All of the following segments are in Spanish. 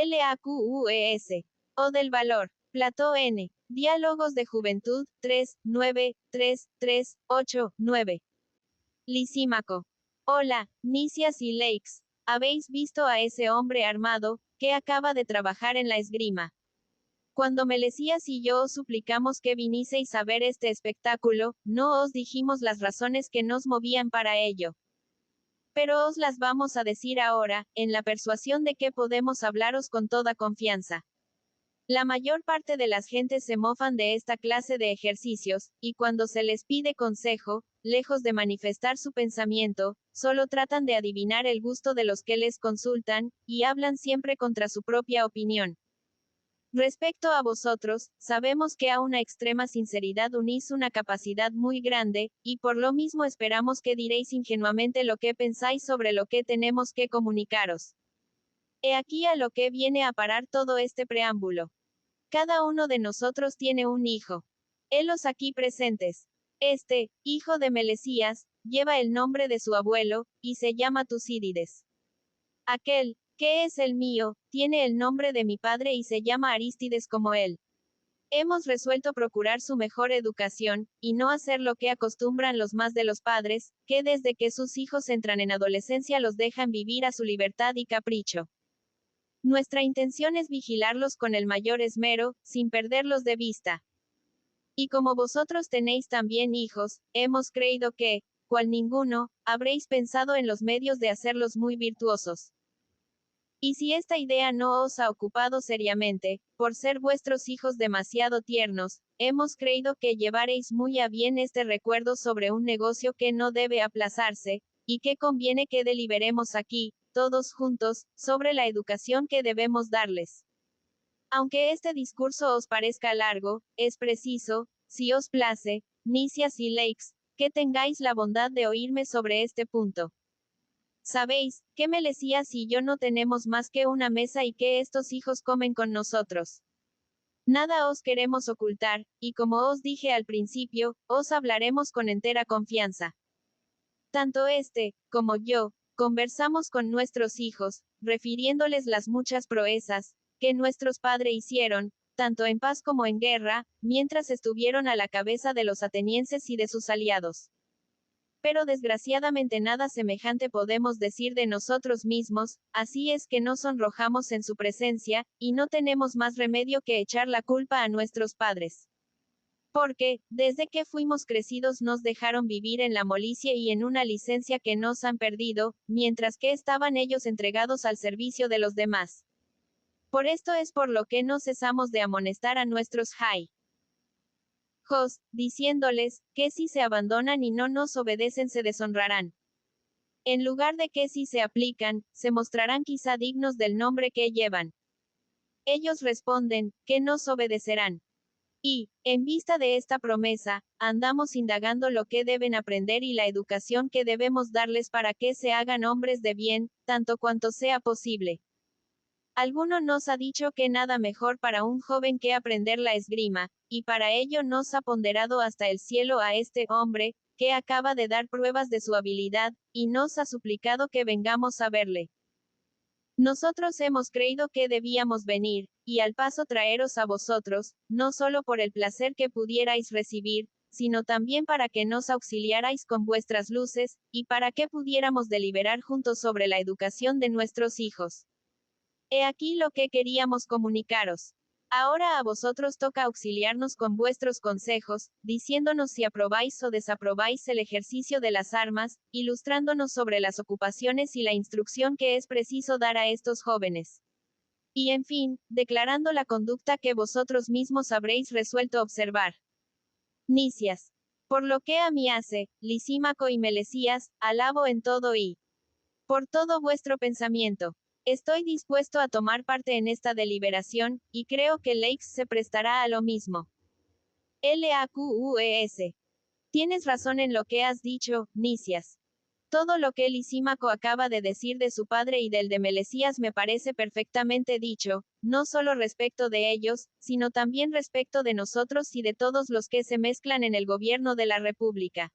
LAQUES. O del valor. Plató N. Diálogos de Juventud, 3, 9, 3, 3, 8, 9. Lisímaco. Hola, Nicias y Leix. ¿Habéis visto a ese hombre armado, que acaba de trabajar en la esgrima? Cuando Melesías y yo os suplicamos que viniseis a ver este espectáculo, no os dijimos las razones que nos movían para ello. Pero os las vamos a decir ahora, en la persuasión de que podemos hablaros con toda confianza. La mayor parte de las gentes se mofan de esta clase de ejercicios, y cuando se les pide consejo, lejos de manifestar su pensamiento, solo tratan de adivinar el gusto de los que les consultan, y hablan siempre contra su propia opinión. Respecto a vosotros, sabemos que a una extrema sinceridad unís una capacidad muy grande, y por lo mismo esperamos que diréis ingenuamente lo que pensáis sobre lo que tenemos que comunicaros. He aquí a lo que viene a parar todo este preámbulo. Cada uno de nosotros tiene un hijo. Helos aquí presentes. Este, hijo de Melesías, lleva el nombre de su abuelo, y se llama Tucídides. Aquel, que es el mío, tiene el nombre de mi padre y se llama Arístides como él. Hemos resuelto procurar su mejor educación, y no hacer lo que acostumbran los más de los padres, que desde que sus hijos entran en adolescencia los dejan vivir a su libertad y capricho. Nuestra intención es vigilarlos con el mayor esmero, sin perderlos de vista. Y como vosotros tenéis también hijos, hemos creído que, cual ninguno, habréis pensado en los medios de hacerlos muy virtuosos. Y si esta idea no os ha ocupado seriamente, por ser vuestros hijos demasiado tiernos, hemos creído que llevaréis muy a bien este recuerdo sobre un negocio que no debe aplazarse, y que conviene que deliberemos aquí, todos juntos, sobre la educación que debemos darles. Aunque este discurso os parezca largo, es preciso, si os place, Nicias y Leix, que tengáis la bondad de oírme sobre este punto. Sabéis, que Melesías y yo no tenemos más que una mesa y que estos hijos comen con nosotros. Nada os queremos ocultar, y como os dije al principio, os hablaremos con entera confianza. Tanto este, como yo, conversamos con nuestros hijos, refiriéndoles las muchas proezas, que nuestros padres hicieron, tanto en paz como en guerra, mientras estuvieron a la cabeza de los atenienses y de sus aliados. Pero desgraciadamente nada semejante podemos decir de nosotros mismos, así es que nos sonrojamos en su presencia, y no tenemos más remedio que echar la culpa a nuestros padres. Porque, desde que fuimos crecidos nos dejaron vivir en la molicie y en una licencia que nos han perdido, mientras que estaban ellos entregados al servicio de los demás. Por esto es por lo que no cesamos de amonestar a nuestros hijos, diciéndoles, que si se abandonan y no nos obedecen se deshonrarán. En lugar de que si se aplican, se mostrarán quizá dignos del nombre que llevan. Ellos responden, que nos obedecerán. Y, en vista de esta promesa, andamos indagando lo que deben aprender y la educación que debemos darles para que se hagan hombres de bien, tanto cuanto sea posible. Alguno nos ha dicho que nada mejor para un joven que aprender la esgrima, y para ello nos ha ponderado hasta el cielo a este hombre, que acaba de dar pruebas de su habilidad, y nos ha suplicado que vengamos a verle. Nosotros hemos creído que debíamos venir, y al paso traeros a vosotros, no solo por el placer que pudierais recibir, sino también para que nos auxiliarais con vuestras luces, y para que pudiéramos deliberar juntos sobre la educación de nuestros hijos. He aquí lo que queríamos comunicaros. Ahora a vosotros toca auxiliarnos con vuestros consejos, diciéndonos si aprobáis o desaprobáis el ejercicio de las armas, ilustrándonos sobre las ocupaciones y la instrucción que es preciso dar a estos jóvenes. Y en fin, declarando la conducta que vosotros mismos habréis resuelto observar. Nicias. Por lo que a mí hace, Lisímaco y Melesías, alabo en todo y por todo vuestro pensamiento. Estoy dispuesto a tomar parte en esta deliberación, y creo que Leix se prestará a lo mismo. LAQUES. Tienes razón en lo que has dicho, Nicias. Todo lo que Lisímaco acaba de decir de su padre y del de Melesías me parece perfectamente dicho, no solo respecto de ellos, sino también respecto de nosotros y de todos los que se mezclan en el gobierno de la República.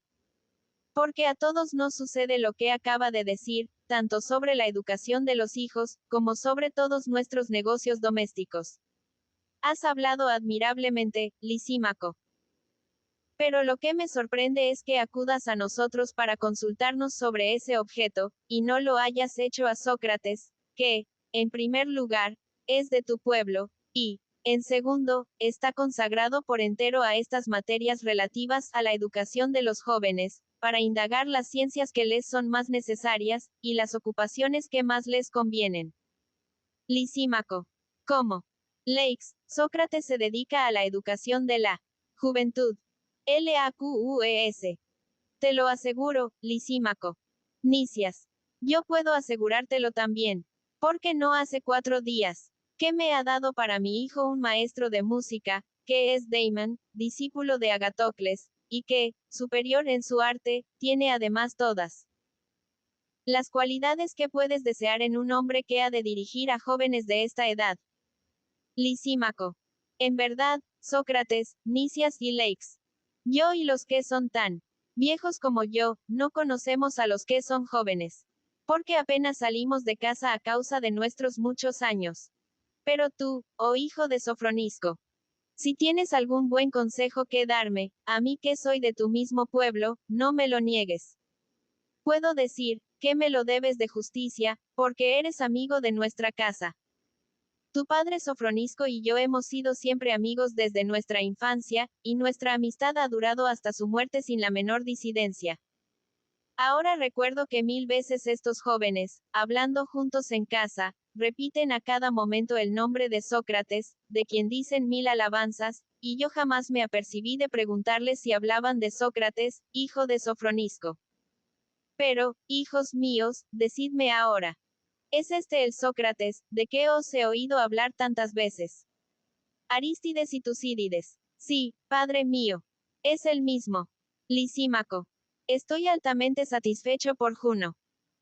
Porque a todos nos sucede lo que acaba de decir, tanto sobre la educación de los hijos, como sobre todos nuestros negocios domésticos. Has hablado admirablemente, Lisímaco. Pero lo que me sorprende es que acudas a nosotros para consultarnos sobre ese objeto, y no lo hayas hecho a Sócrates, que, en primer lugar, es de tu pueblo, y, en segundo, está consagrado por entero a estas materias relativas a la educación de los jóvenes, para indagar las ciencias que les son más necesarias, y las ocupaciones que más les convienen. Lisímaco. ¿Cómo? Leix, Sócrates se dedica a la educación de la juventud. LAQUES. Te lo aseguro, Lisímaco. Nicias. Yo puedo asegurártelo también. Porque no hace 4 días que me ha dado para mi hijo un maestro de música, que es Damon, discípulo de Agatocles, y que, superior en su arte, tiene además todas las cualidades que puedes desear en un hombre que ha de dirigir a jóvenes de esta edad. Lisímaco. En verdad, Sócrates, Nicias y Leix. Yo y los que son tan viejos como yo, no conocemos a los que son jóvenes. Porque apenas salimos de casa a causa de nuestros muchos años. Pero tú, oh hijo de Sofronisco, si tienes algún buen consejo que darme, a mí que soy de tu mismo pueblo, no me lo niegues. Puedo decir, que me lo debes de justicia, porque eres amigo de nuestra casa. Tu padre Sofronisco y yo hemos sido siempre amigos desde nuestra infancia, y nuestra amistad ha durado hasta su muerte sin la menor disidencia. Ahora recuerdo que 1000 veces estos jóvenes, hablando juntos en casa, repiten a cada momento el nombre de Sócrates, de quien dicen 1000 alabanzas, y yo jamás me apercibí de preguntarles si hablaban de Sócrates, hijo de Sofronisco. Pero, hijos míos, decidme ahora. ¿Es este el Sócrates, de que os he oído hablar tantas veces? Arístides y Tucídides. Sí, padre mío. Es el mismo. Lisímaco. Estoy altamente satisfecho por Juno.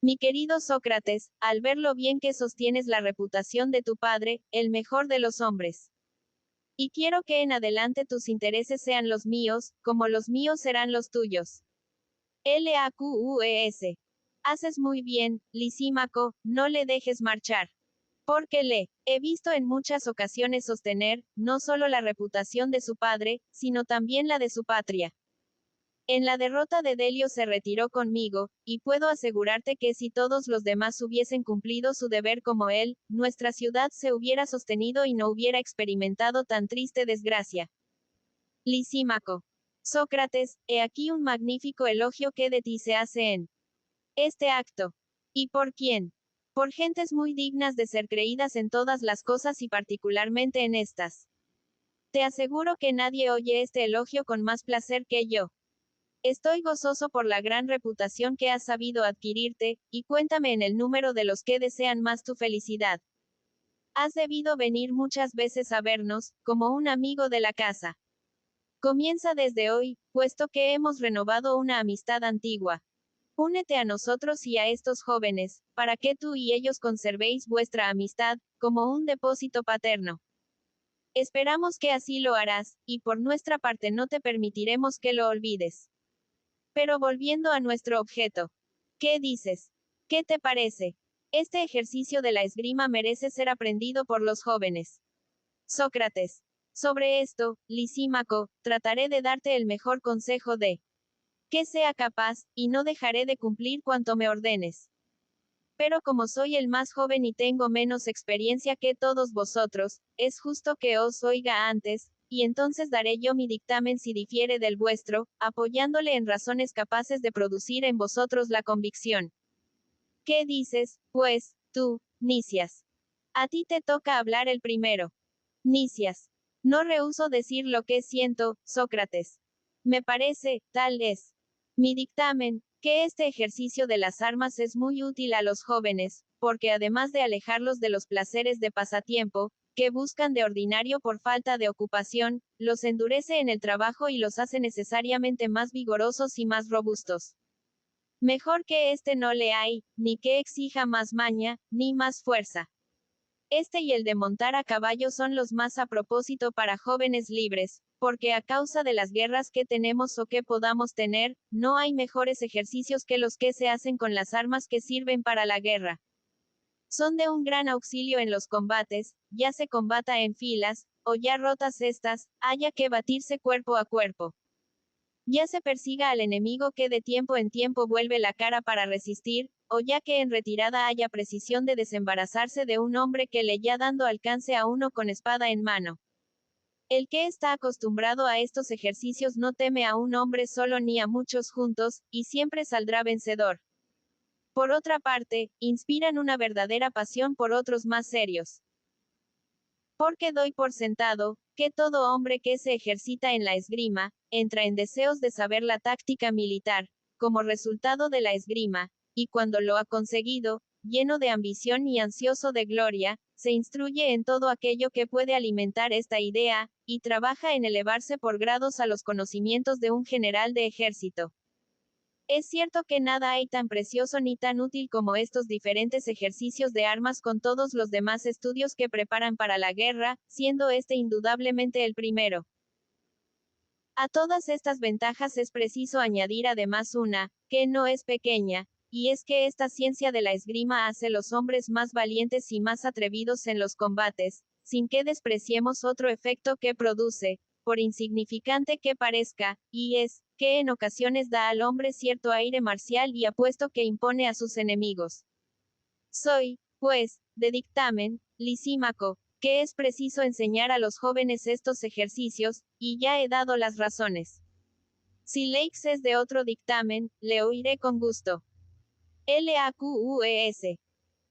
Mi querido Sócrates, al ver lo bien que sostienes la reputación de tu padre, el mejor de los hombres. Y quiero que en adelante tus intereses sean los míos, como los míos serán los tuyos. LAQUES. Haces muy bien, Lisímaco, no le dejes marchar. Porque le he visto en muchas ocasiones sostener, no solo la reputación de su padre, sino también la de su patria. En la derrota de Delio se retiró conmigo, y puedo asegurarte que si todos los demás hubiesen cumplido su deber como él, nuestra ciudad se hubiera sostenido y no hubiera experimentado tan triste desgracia. Lisímaco. Sócrates, he aquí un magnífico elogio que de ti se hace en este acto. ¿Y por quién? Por gentes muy dignas de ser creídas en todas las cosas y particularmente en estas. Te aseguro que nadie oye este elogio con más placer que yo. Estoy gozoso por la gran reputación que has sabido adquirirte, y cuéntame en el número de los que desean más tu felicidad. Has debido venir muchas veces a vernos, como un amigo de la casa. Comienza desde hoy, puesto que hemos renovado una amistad antigua. Únete a nosotros y a estos jóvenes, para que tú y ellos conservéis vuestra amistad, como un depósito paterno. Esperamos que así lo harás, y por nuestra parte no te permitiremos que lo olvides. Pero volviendo a nuestro objeto. ¿Qué dices? ¿Qué te parece? Este ejercicio de la esgrima merece ser aprendido por los jóvenes. Sócrates. Sobre esto, Lisímaco, trataré de darte el mejor consejo de que sea capaz, y no dejaré de cumplir cuanto me ordenes. Pero como soy el más joven y tengo menos experiencia que todos vosotros, es justo que os oiga antes, y entonces daré yo mi dictamen si difiere del vuestro, apoyándole en razones capaces de producir en vosotros la convicción. ¿Qué dices, pues, tú, Nicias? A ti te toca hablar el primero. Nicias. No rehúso decir lo que siento, Sócrates. Me parece, tal es mi dictamen, que este ejercicio de las armas es muy útil a los jóvenes, porque además de alejarlos de los placeres de pasatiempo, que buscan de ordinario por falta de ocupación, los endurece en el trabajo y los hace necesariamente más vigorosos y más robustos. Mejor que este no le hay, ni que exija más maña, ni más fuerza. Este y el de montar a caballo son los más a propósito para jóvenes libres, porque a causa de las guerras que tenemos o que podamos tener, no hay mejores ejercicios que los que se hacen con las armas que sirven para la guerra. Son de un gran auxilio en los combates, ya se combata en filas, o ya rotas estas, haya que batirse cuerpo a cuerpo. Ya se persiga al enemigo que de tiempo en tiempo vuelve la cara para resistir, o ya que en retirada haya precisión de desembarazarse de un hombre que le ya dando alcance a uno con espada en mano. El que está acostumbrado a estos ejercicios no teme a un hombre solo ni a muchos juntos, y siempre saldrá vencedor. Por otra parte, inspiran una verdadera pasión por otros más serios. Porque doy por sentado, que todo hombre que se ejercita en la esgrima, entra en deseos de saber la táctica militar, como resultado de la esgrima, y cuando lo ha conseguido, lleno de ambición y ansioso de gloria, se instruye en todo aquello que puede alimentar esta idea, y trabaja en elevarse por grados a los conocimientos de un general de ejército. Es cierto que nada hay tan precioso ni tan útil como estos diferentes ejercicios de armas con todos los demás estudios que preparan para la guerra, siendo este indudablemente el primero. A todas estas ventajas es preciso añadir además una, que no es pequeña, y es que esta ciencia de la esgrima hace los hombres más valientes y más atrevidos en los combates, sin que despreciemos otro efecto que produce, por insignificante que parezca, y es, que en ocasiones da al hombre cierto aire marcial y apuesto que impone a sus enemigos. Soy, pues, de dictamen, Lisímaco, que es preciso enseñar a los jóvenes estos ejercicios, y ya he dado las razones. Si Leix es de otro dictamen, le oiré con gusto. LAQUES.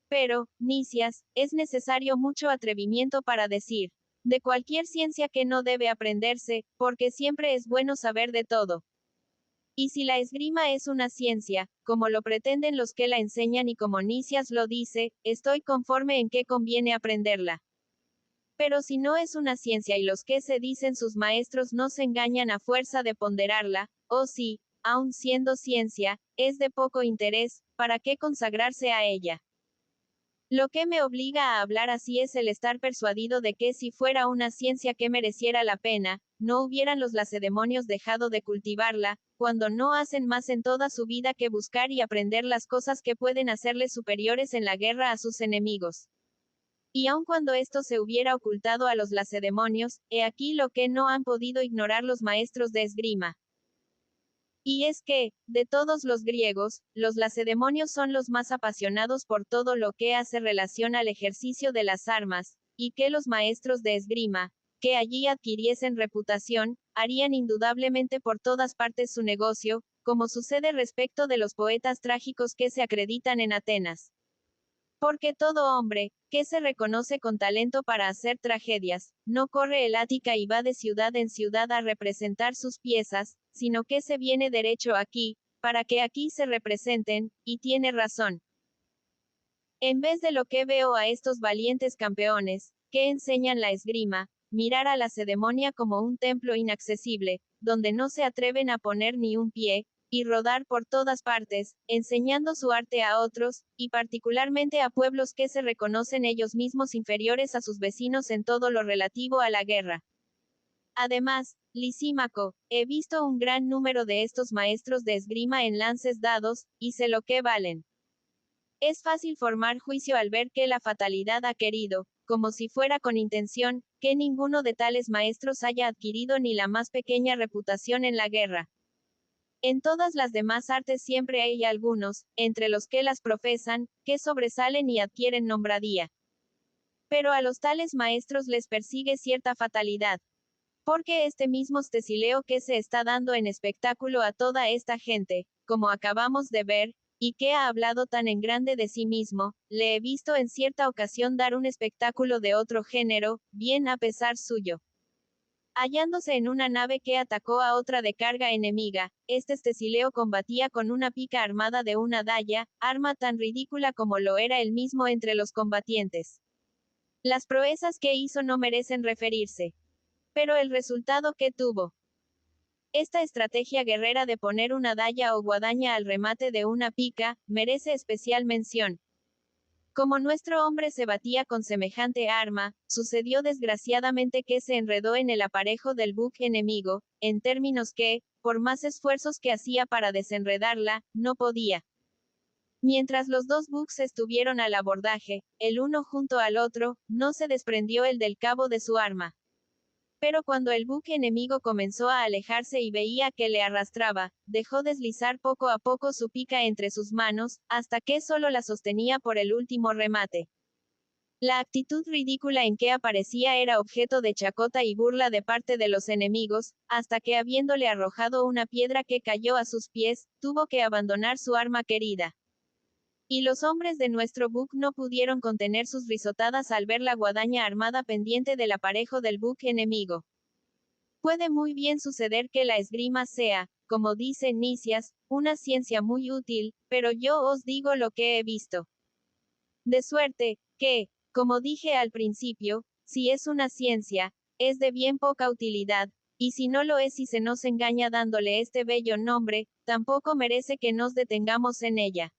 Pero, Nicias, es necesario mucho atrevimiento para decir, de cualquier ciencia que no debe aprenderse, porque siempre es bueno saber de todo. Y si la esgrima es una ciencia, como lo pretenden los que la enseñan y como Nicias lo dice, estoy conforme en que conviene aprenderla. Pero si no es una ciencia y los que se dicen sus maestros no se engañan a fuerza de ponderarla, o si, aun siendo ciencia, es de poco interés, ¿para qué consagrarse a ella? Lo que me obliga a hablar así es el estar persuadido de que si fuera una ciencia que mereciera la pena, no hubieran los lacedemonios dejado de cultivarla, cuando no hacen más en toda su vida que buscar y aprender las cosas que pueden hacerles superiores en la guerra a sus enemigos. Y aun cuando esto se hubiera ocultado a los lacedemonios, he aquí lo que no han podido ignorar los maestros de esgrima. Y es que, de todos los griegos, los lacedemonios son los más apasionados por todo lo que hace relación al ejercicio de las armas, y que los maestros de esgrima, que allí adquiriesen reputación, harían indudablemente por todas partes su negocio, como sucede respecto de los poetas trágicos que se acreditan en Atenas. Porque todo hombre, que se reconoce con talento para hacer tragedias, no corre el Ática y va de ciudad en ciudad a representar sus piezas, sino que se viene derecho aquí, para que aquí se representen, y tiene razón. En vez de lo que veo a estos valientes campeones, que enseñan la esgrima, mirar a la cedemonia como un templo inaccesible, donde no se atreven a poner ni un pie, y rodar por todas partes, enseñando su arte a otros, y particularmente a pueblos que se reconocen ellos mismos inferiores a sus vecinos en todo lo relativo a la guerra. Además, Lisímaco, he visto un gran número de estos maestros de esgrima en lances dados, y sé lo que valen. Es fácil formar juicio al ver que la fatalidad ha querido, como si fuera con intención, que ninguno de tales maestros haya adquirido ni la más pequeña reputación en la guerra. En todas las demás artes siempre hay algunos, entre los que las profesan, que sobresalen y adquieren nombradía. Pero a los tales maestros les persigue cierta fatalidad. Porque este mismo Stesileo que se está dando en espectáculo a toda esta gente, como acabamos de ver, y que ha hablado tan en grande de sí mismo, le he visto en cierta ocasión dar un espectáculo de otro género, bien a pesar suyo. Hallándose en una nave que atacó a otra de carga enemiga, este Stesileo combatía con una pica armada de una daya, arma tan ridícula como lo era él mismo entre los combatientes. Las proezas que hizo no merecen referirse. Pero el resultado que tuvo. Esta estrategia guerrera de poner una daya o guadaña al remate de una pica, merece especial mención. Como nuestro hombre se batía con semejante arma, sucedió desgraciadamente que se enredó en el aparejo del buque enemigo, en términos que, por más esfuerzos que hacía para desenredarla, no podía. Mientras los dos buques estuvieron al abordaje, el uno junto al otro, no se desprendió el del cabo de su arma. Pero cuando el buque enemigo comenzó a alejarse y veía que le arrastraba, dejó deslizar poco a poco su pica entre sus manos, hasta que solo la sostenía por el último remate. La actitud ridícula en que aparecía era objeto de chacota y burla de parte de los enemigos, hasta que habiéndole arrojado una piedra que cayó a sus pies, tuvo que abandonar su arma querida. Y los hombres de nuestro buque no pudieron contener sus risotadas al ver la guadaña armada pendiente del aparejo del buque enemigo. Puede muy bien suceder que la esgrima sea, como dice Nicias, una ciencia muy útil, pero yo os digo lo que he visto. De suerte, que, como dije al principio, si es una ciencia, es de bien poca utilidad, y si no lo es y se nos engaña dándole este bello nombre, tampoco merece que nos detengamos en ella.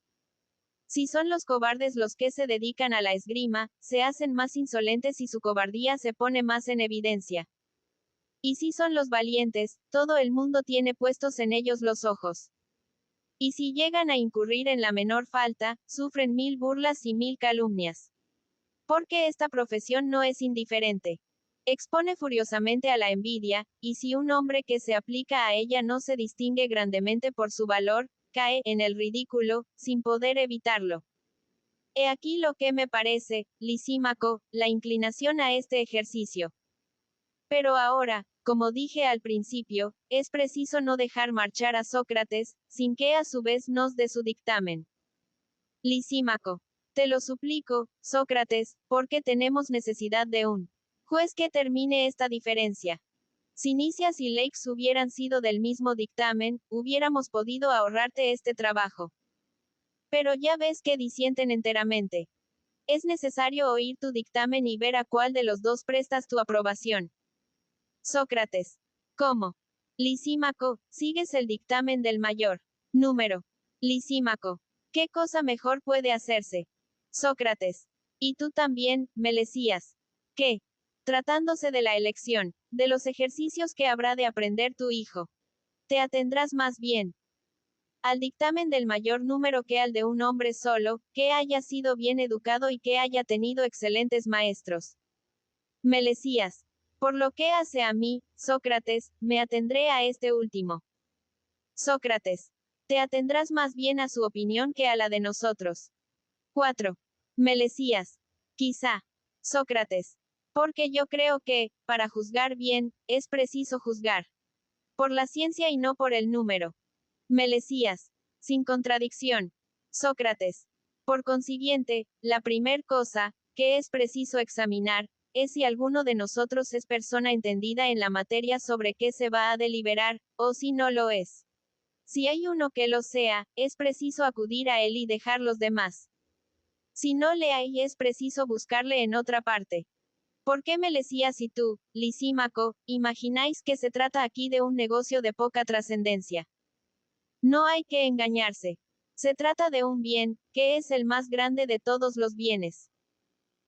Si son los cobardes los que se dedican a la esgrima, se hacen más insolentes y su cobardía se pone más en evidencia. Y si son los valientes, todo el mundo tiene puestos en ellos los ojos. Y si llegan a incurrir en la menor falta, sufren 1000 burlas y 1000 calumnias. Porque esta profesión no es indiferente. Expone furiosamente a la envidia, y si un hombre que se aplica a ella no se distingue grandemente por su valor, cae en el ridículo, sin poder evitarlo. He aquí lo que me parece, Lisímaco, la inclinación a este ejercicio. Pero ahora, como dije al principio, es preciso no dejar marchar a Sócrates, sin que a su vez nos dé su dictamen. Lisímaco. Te lo suplico, Sócrates, porque tenemos necesidad de un juez que termine esta diferencia. Si Nicias y Leix hubieran sido del mismo dictamen, hubiéramos podido ahorrarte este trabajo. Pero ya ves que disienten enteramente. Es necesario oír tu dictamen y ver a cuál de los dos prestas tu aprobación. Sócrates. ¿Cómo? Lisímaco, sigues el dictamen del mayor número. Lisímaco. ¿Qué cosa mejor puede hacerse? Sócrates. Y tú también, Melesías. ¿Qué? Tratándose de la elección, de los ejercicios que habrá de aprender tu hijo. Te atendrás más bien al dictamen del mayor número que al de un hombre solo, que haya sido bien educado y que haya tenido excelentes maestros. Melesías. Por lo que hace a mí, Sócrates, me atendré a este último. Sócrates. Te atendrás más bien a su opinión que a la de nosotros. 4. Melesías. Quizá. Sócrates. Porque yo creo que, para juzgar bien, es preciso juzgar por la ciencia y no por el número. Melesías. Sin contradicción. Sócrates. Por consiguiente, la primer cosa, que es preciso examinar, es si alguno de nosotros es persona entendida en la materia sobre qué se va a deliberar, o si no lo es. Si hay uno que lo sea, es preciso acudir a él y dejar los demás. Si no le hay, es preciso buscarle en otra parte. ¿Por qué Melesías y tú, Lisímaco, imagináis que se trata aquí de un negocio de poca trascendencia? No hay que engañarse. Se trata de un bien, que es el más grande de todos los bienes.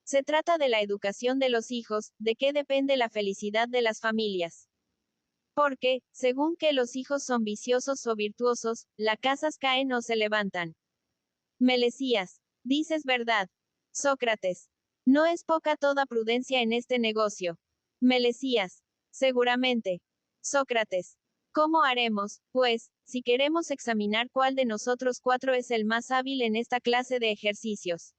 Se trata de la educación de los hijos, de qué depende la felicidad de las familias. Porque, según que los hijos son viciosos o virtuosos, las casas caen o se levantan. Melesías. Dices verdad. Sócrates. No es poca toda prudencia en este negocio. Melesías. Seguramente. Sócrates. ¿Cómo haremos, pues, si queremos examinar cuál de nosotros cuatro es el más hábil en esta clase de ejercicios?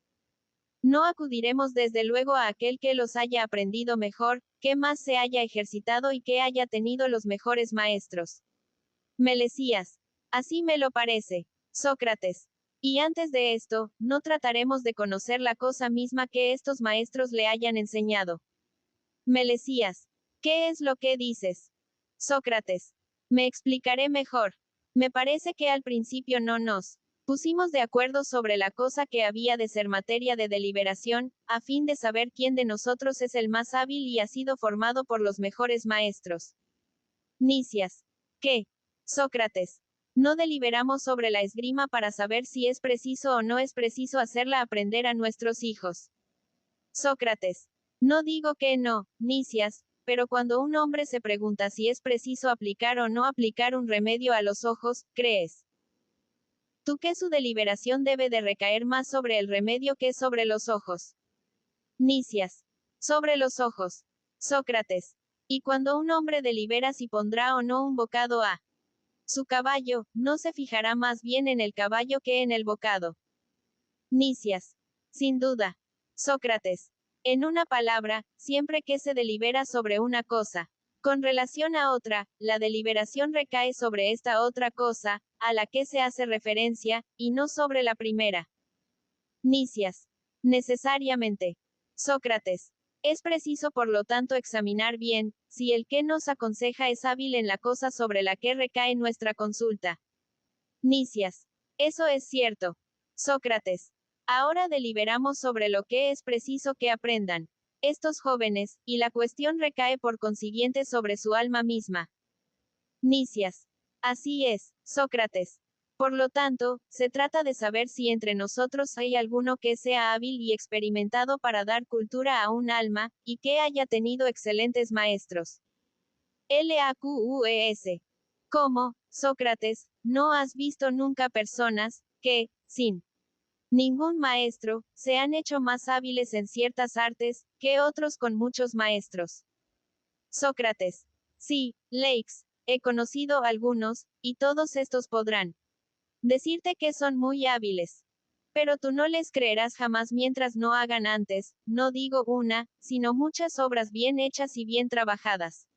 No acudiremos desde luego a aquel que los haya aprendido mejor, que más se haya ejercitado y que haya tenido los mejores maestros. Melesías. Así me lo parece. Sócrates. Y antes de esto, no trataremos de conocer la cosa misma que estos maestros le hayan enseñado. Melesías. ¿Qué es lo que dices? Sócrates. Me explicaré mejor. Me parece que al principio no nos pusimos de acuerdo sobre la cosa que había de ser materia de deliberación, a fin de saber quién de nosotros es el más hábil y ha sido formado por los mejores maestros. Nicias. ¿Qué? Sócrates. No deliberamos sobre la esgrima para saber si es preciso o no es preciso hacerla aprender a nuestros hijos. Sócrates. No digo que no, Nicias, pero cuando un hombre se pregunta si es preciso aplicar o no aplicar un remedio a los ojos, ¿crees tú que su deliberación debe de recaer más sobre el remedio que sobre los ojos? Nicias. Sobre los ojos. Sócrates. Y cuando un hombre delibera si pondrá o no un bocado a su caballo, no se fijará más bien en el caballo que en el bocado. Nicias. Sin duda. Sócrates. En una palabra, siempre que se delibera sobre una cosa, con relación a otra, la deliberación recae sobre esta otra cosa, a la que se hace referencia, y no sobre la primera. Nicias. Necesariamente. Sócrates. Es preciso por lo tanto examinar bien, si el que nos aconseja es hábil en la cosa sobre la que recae nuestra consulta. Nicias. Eso es cierto. Sócrates. Ahora deliberamos sobre lo que es preciso que aprendan estos jóvenes, y la cuestión recae por consiguiente sobre su alma misma. Nicias. Así es, Sócrates. Por lo tanto, se trata de saber si entre nosotros hay alguno que sea hábil y experimentado para dar cultura a un alma, y que haya tenido excelentes maestros. LAQUES. ¿Cómo, Sócrates, no has visto nunca personas que, sin ningún maestro, se han hecho más hábiles en ciertas artes que otros con muchos maestros? Sócrates. Sí, Leix, he conocido algunos, y todos estos podrán decirte que son muy hábiles. Pero tú no les creerás jamás mientras no hagan antes, no digo una, sino muchas obras bien hechas y bien trabajadas.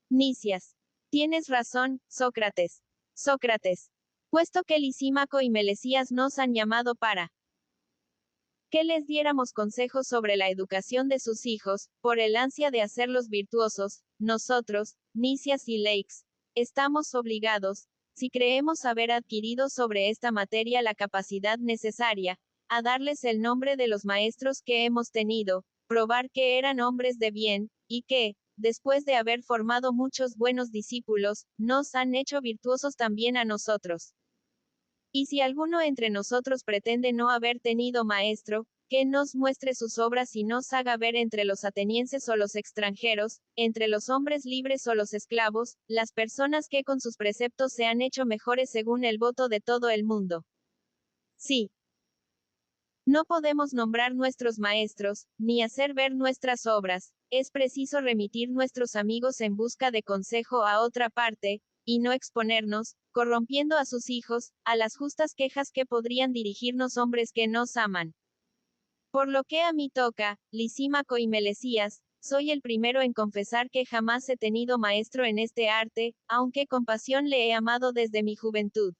Nicias. Tienes razón, Sócrates. Sócrates. Puesto que Lisímaco y Melesías nos han llamado para que les diéramos consejos sobre la educación de sus hijos, por el ansia de hacerlos virtuosos, nosotros, Nicias y Leix, estamos obligados, si creemos haber adquirido sobre esta materia la capacidad necesaria, a darles el nombre de los maestros que hemos tenido, probar que eran hombres de bien, y que, después de haber formado muchos buenos discípulos, nos han hecho virtuosos también a nosotros. Y si alguno entre nosotros pretende no haber tenido maestro, que nos muestre sus obras y nos haga ver entre los atenienses o los extranjeros, entre los hombres libres o los esclavos, las personas que con sus preceptos se han hecho mejores según el voto de todo el mundo. Sí. No podemos nombrar nuestros maestros, ni hacer ver nuestras obras, es preciso remitir nuestros amigos en busca de consejo a otra parte, y no exponernos, corrompiendo a sus hijos, a las justas quejas que podrían dirigirnos hombres que nos aman. Por lo que a mí toca, Lisímaco y Melesías, soy el primero en confesar que jamás he tenido maestro en este arte, aunque con pasión le he amado desde mi juventud.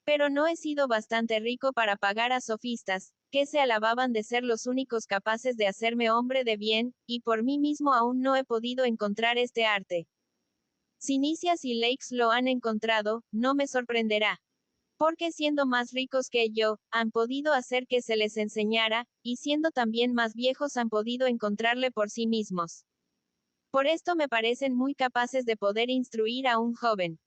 Pero no he sido bastante rico para pagar a sofistas, que se alababan de ser los únicos capaces de hacerme hombre de bien, y por mí mismo aún no he podido encontrar este arte. Si Nicias y Leix lo han encontrado, no me sorprenderá. Porque siendo más ricos que yo, han podido hacer que se les enseñara, y siendo también más viejos han podido encontrarle por sí mismos. Por esto me parecen muy capaces de poder instruir a un joven.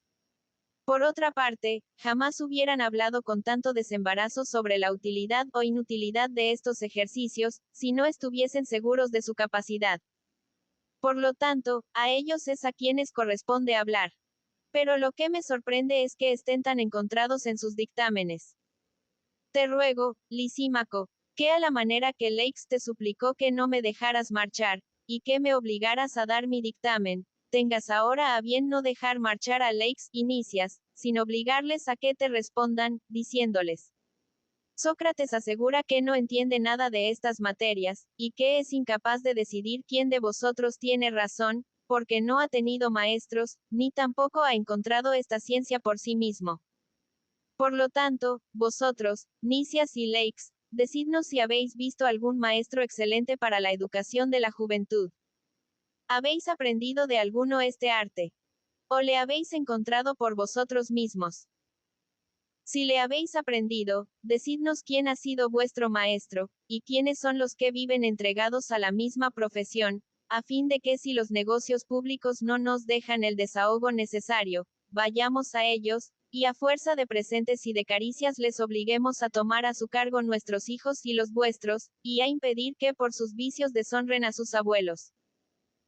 Por otra parte, jamás hubieran hablado con tanto desembarazo sobre la utilidad o inutilidad de estos ejercicios, si no estuviesen seguros de su capacidad. Por lo tanto, a ellos es a quienes corresponde hablar. Pero lo que me sorprende es que estén tan encontrados en sus dictámenes. Te ruego, Lisímaco, que a la manera que Leix te suplicó que no me dejaras marchar, y que me obligaras a dar mi dictamen, tengas ahora a bien no dejar marchar a Leix y Nicias, sin obligarles a que te respondan, diciéndoles. Sócrates asegura que no entiende nada de estas materias, y que es incapaz de decidir quién de vosotros tiene razón, porque no ha tenido maestros, ni tampoco ha encontrado esta ciencia por sí mismo. Por lo tanto, vosotros, Nicias y Leix, decidnos si habéis visto algún maestro excelente para la educación de la juventud. ¿Habéis aprendido de alguno este arte? ¿O le habéis encontrado por vosotros mismos? Si le habéis aprendido, decidnos quién ha sido vuestro maestro, y quiénes son los que viven entregados a la misma profesión, a fin de que si los negocios públicos no nos dejan el desahogo necesario, vayamos a ellos, y a fuerza de presentes y de caricias les obliguemos a tomar a su cargo nuestros hijos y los vuestros, y a impedir que por sus vicios deshonren a sus abuelos.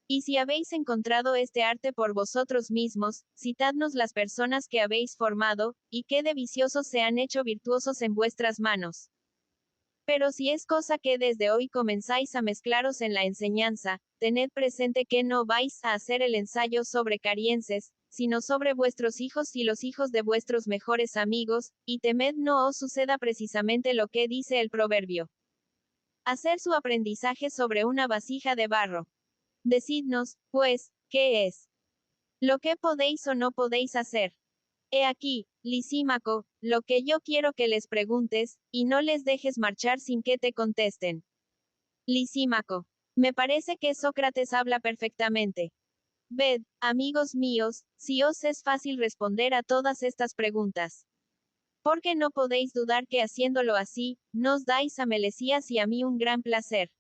Y si habéis encontrado este arte por vosotros mismos, citadnos las personas que habéis formado, y que de viciosos se han hecho virtuosos en vuestras manos. Pero si es cosa que desde hoy comenzáis a mezclaros en la enseñanza, tened presente que no vais a hacer el ensayo sobre carienses, sino sobre vuestros hijos y los hijos de vuestros mejores amigos, y temed no os suceda precisamente lo que dice el proverbio. Hacer su aprendizaje sobre una vasija de barro. Decidnos, pues, ¿qué es lo que podéis o no podéis hacer? He aquí, Lisímaco, lo que yo quiero que les preguntes, y no les dejes marchar sin que te contesten. Lisímaco. Me parece que Sócrates habla perfectamente. Ved, amigos míos, si os es fácil responder a todas estas preguntas. Porque no podéis dudar que haciéndolo así, nos dais a Melesías y a mí un gran placer.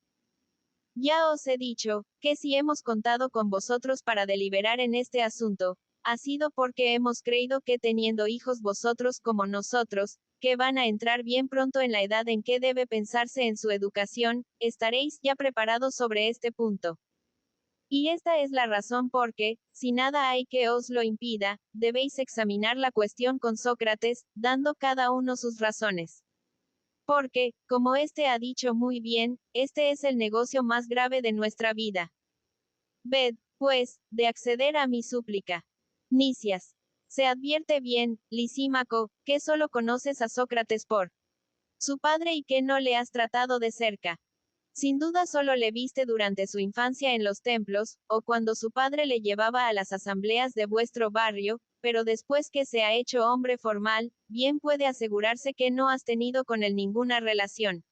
Ya os he dicho, que si hemos contado con vosotros para deliberar en este asunto, ha sido porque hemos creído que teniendo hijos vosotros como nosotros, que van a entrar bien pronto en la edad en que debe pensarse en su educación, estaréis ya preparados sobre este punto. Y esta es la razón por que, si nada hay que os lo impida, debéis examinar la cuestión con Sócrates, dando cada uno sus razones. Porque, como éste ha dicho muy bien, este es el negocio más grave de nuestra vida. Ved, pues, de acceder a mi súplica. Nicias. Se advierte bien, Lisímaco, que solo conoces a Sócrates por su padre y que no le has tratado de cerca. Sin duda solo le viste durante su infancia en los templos, o cuando su padre le llevaba a las asambleas de vuestro barrio, pero después que se ha hecho hombre formal, bien puede asegurarse que no has tenido con él ninguna relación.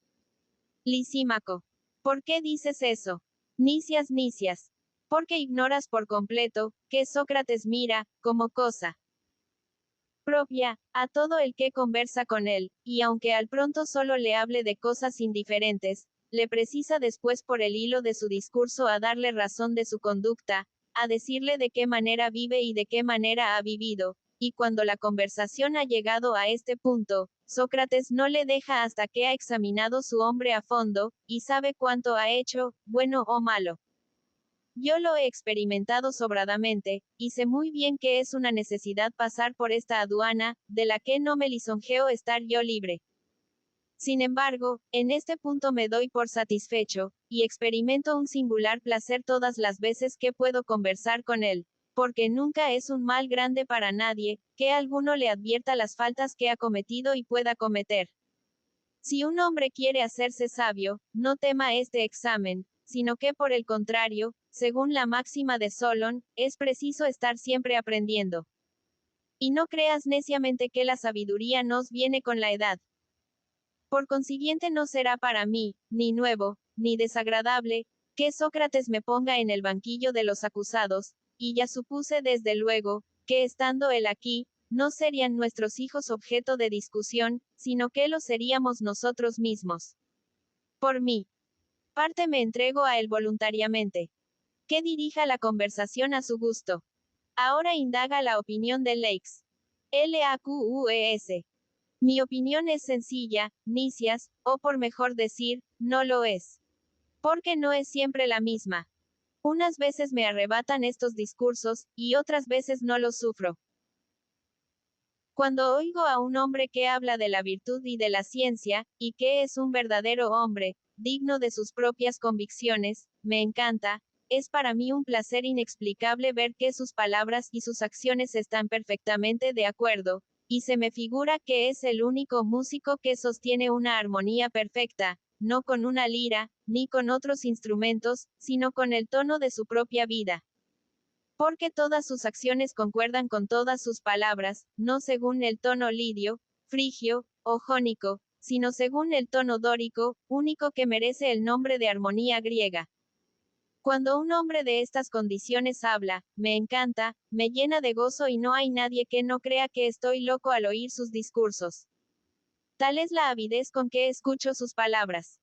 Lisímaco. ¿Por qué dices eso? Nicias, nicias. Porque ignoras por completo, que Sócrates mira, como cosa propia, a todo el que conversa con él, y aunque al pronto solo le hable de cosas indiferentes, le precisa después por el hilo de su discurso a darle razón de su conducta, a decirle de qué manera vive y de qué manera ha vivido, y cuando la conversación ha llegado a este punto, Sócrates no le deja hasta que ha examinado su hombre a fondo, y sabe cuánto ha hecho, bueno o malo. Yo lo he experimentado sobradamente, y sé muy bien que es una necesidad pasar por esta aduana, de la que no me lisonjeo estar yo libre. Sin embargo, en este punto me doy por satisfecho, y experimento un singular placer todas las veces que puedo conversar con él, porque nunca es un mal grande para nadie, que alguno le advierta las faltas que ha cometido y pueda cometer. Si un hombre quiere hacerse sabio, no tema este examen, sino que por el contrario, según la máxima de Solón, es preciso estar siempre aprendiendo. Y no creas neciamente que la sabiduría nos viene con la edad. Por consiguiente no será para mí, ni nuevo, ni desagradable, que Sócrates me ponga en el banquillo de los acusados, y ya supuse desde luego, que estando él aquí, no serían nuestros hijos objeto de discusión, sino que lo seríamos nosotros mismos. Por mí parte me entrego a él voluntariamente. Que dirija la conversación a su gusto. Ahora indaga la opinión de Leix. LAQUES. Mi opinión es sencilla, Nicias, o por mejor decir, no lo es. Porque no es siempre la misma. Unas veces me arrebatan estos discursos, y otras veces no los sufro. Cuando oigo a un hombre que habla de la virtud y de la ciencia, y que es un verdadero hombre, digno de sus propias convicciones, me encanta, es para mí un placer inexplicable ver que sus palabras y sus acciones están perfectamente de acuerdo, y se me figura que es el único músico que sostiene una armonía perfecta, no con una lira, ni con otros instrumentos, sino con el tono de su propia vida. Porque todas sus acciones concuerdan con todas sus palabras, no según el tono lidio, frigio, o jónico, sino según el tono dórico, único que merece el nombre de armonía griega. Cuando un hombre de estas condiciones habla, me encanta, me llena de gozo y no hay nadie que no crea que estoy loco al oír sus discursos. Tal es la avidez con que escucho sus palabras.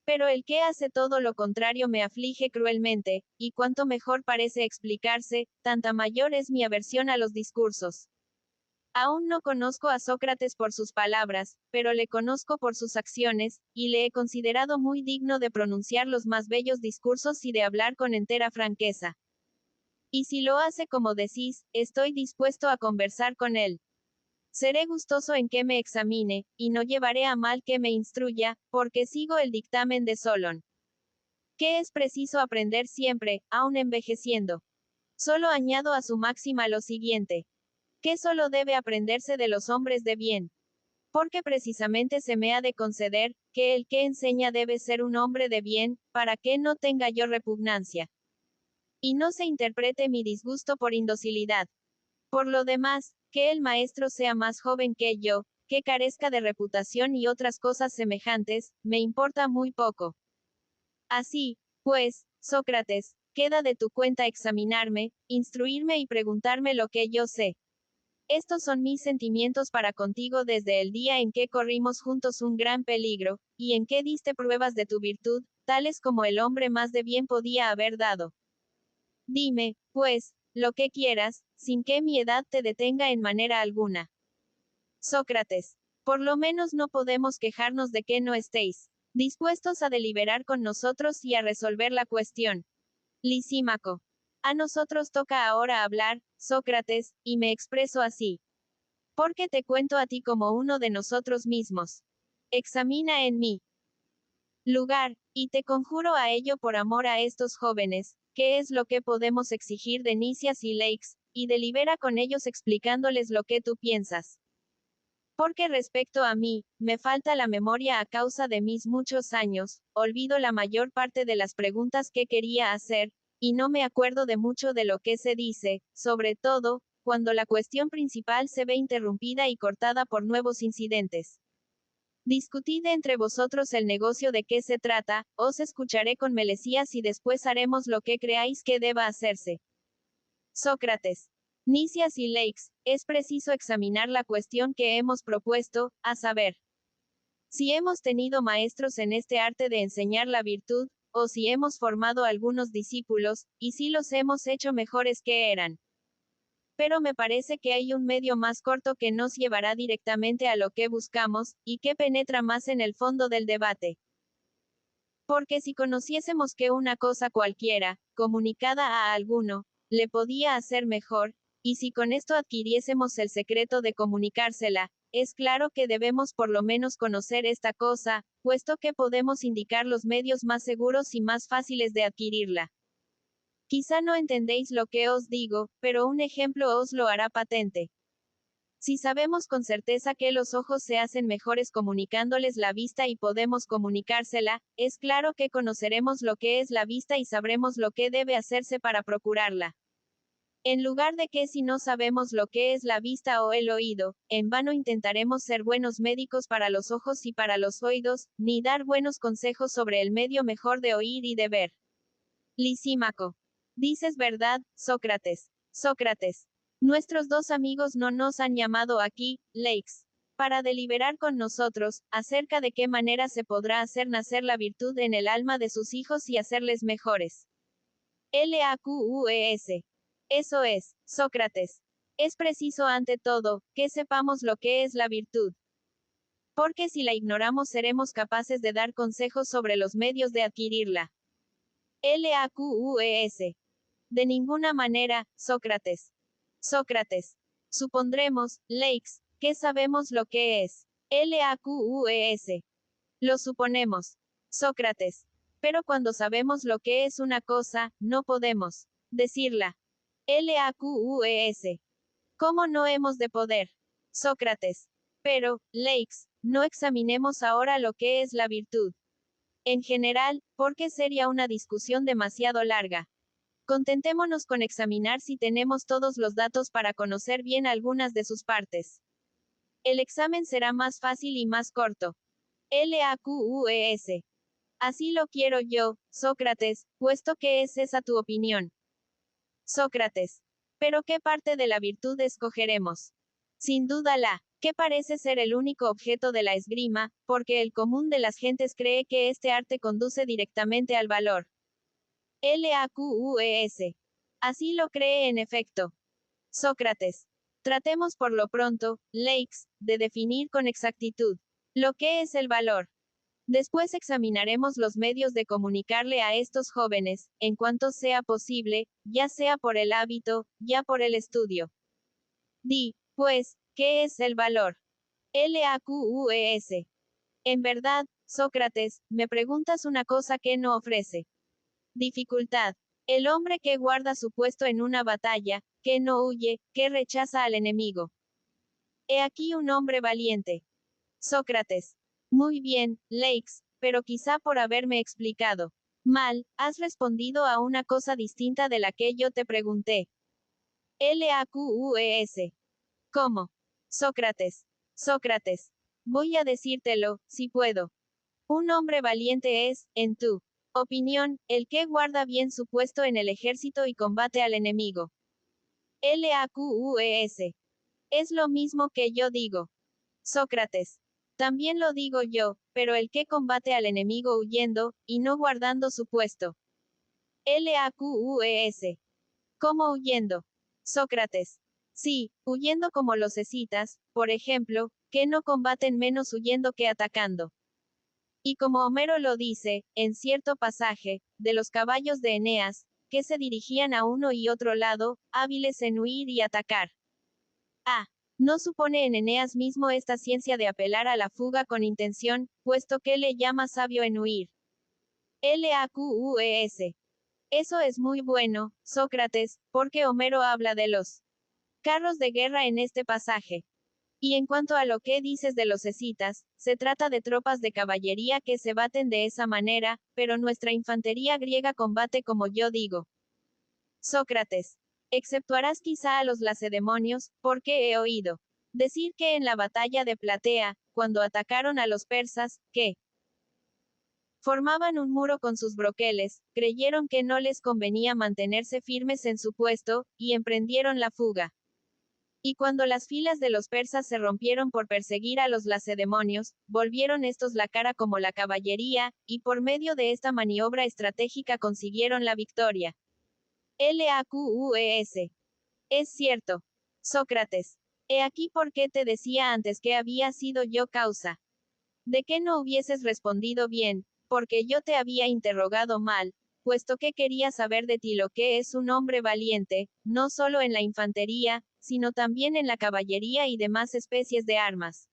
Pero el que hace todo lo contrario me aflige cruelmente, y cuanto mejor parece explicarse, tanta mayor es mi aversión a los discursos. Aún no conozco a Sócrates por sus palabras, pero le conozco por sus acciones, y le he considerado muy digno de pronunciar los más bellos discursos y de hablar con entera franqueza. Y si lo hace como decís, estoy dispuesto a conversar con él. Seré gustoso en que me examine, y no llevaré a mal que me instruya, porque sigo el dictamen de Solón. Que es preciso aprender siempre, aun envejeciendo. Solo añado a su máxima lo siguiente. Que solo debe aprenderse de los hombres de bien. Porque precisamente se me ha de conceder, que el que enseña debe ser un hombre de bien, para que no tenga yo repugnancia. Y no se interprete mi disgusto por indocilidad. Por lo demás, que el maestro sea más joven que yo, que carezca de reputación y otras cosas semejantes, me importa muy poco. Así, pues, Sócrates, queda de tu cuenta examinarme, instruirme y preguntarme lo que yo sé. Estos son mis sentimientos para contigo desde el día en que corrimos juntos un gran peligro, y en que diste pruebas de tu virtud, tales como el hombre más de bien podía haber dado. Dime, pues, lo que quieras, sin que mi edad te detenga en manera alguna. Sócrates. Por lo menos no podemos quejarnos de que no estéis dispuestos a deliberar con nosotros y a resolver la cuestión. Lisímaco. A nosotros toca ahora hablar, Sócrates, y me expreso así. Porque te cuento a ti como uno de nosotros mismos. Examina en mí lugar, y te conjuro a ello por amor a estos jóvenes, qué es lo que podemos exigir de Nicias y Leix, y delibera con ellos explicándoles lo que tú piensas. Porque respecto a mí, me falta la memoria a causa de mis muchos años, olvido la mayor parte de las preguntas que quería hacer, y no me acuerdo de mucho de lo que se dice, sobre todo, cuando la cuestión principal se ve interrumpida y cortada por nuevos incidentes. Discutid entre vosotros el negocio de qué se trata, os escucharé con melesías y después haremos lo que creáis que deba hacerse. Sócrates. Nicias y Leix, es preciso examinar la cuestión que hemos propuesto, a saber, si hemos tenido maestros en este arte de enseñar la virtud, o si hemos formado algunos discípulos, y si los hemos hecho mejores que eran. Pero me parece que hay un medio más corto que nos llevará directamente a lo que buscamos, y que penetra más en el fondo del debate. Porque si conociésemos que una cosa cualquiera, comunicada a alguno, le podía hacer mejor, y si con esto adquiriésemos el secreto de comunicársela, es claro que debemos por lo menos conocer esta cosa, puesto que podemos indicar los medios más seguros y más fáciles de adquirirla. Quizá no entendéis lo que os digo, pero un ejemplo os lo hará patente. Si sabemos con certeza que los ojos se hacen mejores comunicándoles la vista y podemos comunicársela, es claro que conoceremos lo que es la vista y sabremos lo que debe hacerse para procurarla. En lugar de que si no sabemos lo que es la vista o el oído, en vano intentaremos ser buenos médicos para los ojos y para los oídos, ni dar buenos consejos sobre el medio mejor de oír y de ver. Lisímaco. Dices verdad, Sócrates. Sócrates. Nuestros dos amigos no nos han llamado aquí, Leix, para deliberar con nosotros, acerca de qué manera se podrá hacer nacer la virtud en el alma de sus hijos y hacerles mejores. LAQUES. Eso es, Sócrates. Es preciso ante todo, que sepamos lo que es la virtud. Porque si la ignoramos seremos capaces de dar consejos sobre los medios de adquirirla. LAQUES. De ninguna manera, Sócrates. Sócrates. Supondremos, Leix, que sabemos lo que es. LAQUES. Lo suponemos. Sócrates. Pero cuando sabemos lo que es una cosa, no podemos decirla. LAQUES. ¿Cómo no hemos de poder? Sócrates. Pero, Leix, no examinemos ahora lo que es la virtud. En general, porque sería una discusión demasiado larga. Contentémonos con examinar si tenemos todos los datos para conocer bien algunas de sus partes. El examen será más fácil y más corto. LAQUES. Así lo quiero yo, Sócrates, puesto que es esa tu opinión. Sócrates. Pero ¿qué parte de la virtud escogeremos? Sin duda la, que parece ser el único objeto de la esgrima, porque el común de las gentes cree que este arte conduce directamente al valor. LAQUES. Así lo cree en efecto. Sócrates. Tratemos por lo pronto, Lakes, de definir con exactitud lo que es el valor. Después examinaremos los medios de comunicarle a estos jóvenes, en cuanto sea posible, ya sea por el hábito, ya por el estudio. Di, pues, ¿qué es el valor? LAQUES. En verdad, Sócrates, me preguntas una cosa que no ofrece dificultad. El hombre que guarda su puesto en una batalla, que no huye, que rechaza al enemigo. He aquí un hombre valiente. Sócrates. Muy bien, Lakes, pero quizá por haberme explicado mal, has respondido a una cosa distinta de la que yo te pregunté. LAQUES. ¿Cómo? Sócrates. Sócrates. Voy a decírtelo, si puedo. Un hombre valiente es, en tu opinión, el que guarda bien su puesto en el ejército y combate al enemigo. LAQUES. Es lo mismo que yo digo. Sócrates. También lo digo yo, pero el que combate al enemigo huyendo, y no guardando su puesto. LAQUES. ¿Cómo huyendo? Sócrates. Sí, huyendo como los escitas, por ejemplo, que no combaten menos huyendo que atacando. Y como Homero lo dice, en cierto pasaje, de los caballos de Eneas, que se dirigían a uno y otro lado, hábiles en huir y atacar. Ah, no supone en Eneas mismo esta ciencia de apelar a la fuga con intención, puesto que le llama sabio en huir. LAQUES. Eso es muy bueno, Sócrates, porque Homero habla de los carros de guerra en este pasaje. Y en cuanto a lo que dices de los escitas, se trata de tropas de caballería que se baten de esa manera, pero nuestra infantería griega combate como yo digo. Sócrates. Exceptuarás quizá a los lacedemonios, porque he oído decir que en la batalla de Platea, cuando atacaron a los persas, que formaban un muro con sus broqueles, creyeron que no les convenía mantenerse firmes en su puesto, y emprendieron la fuga. Y cuando las filas de los persas se rompieron por perseguir a los lacedemonios, volvieron estos la cara como la caballería, y por medio de esta maniobra estratégica consiguieron la victoria. LAQUES. Es cierto. Sócrates. He aquí por qué te decía antes que había sido yo causa de que no hubieses respondido bien, porque yo te había interrogado mal, puesto que quería saber de ti lo que es un hombre valiente, no solo en la infantería, sino también en la caballería y demás especies de armas.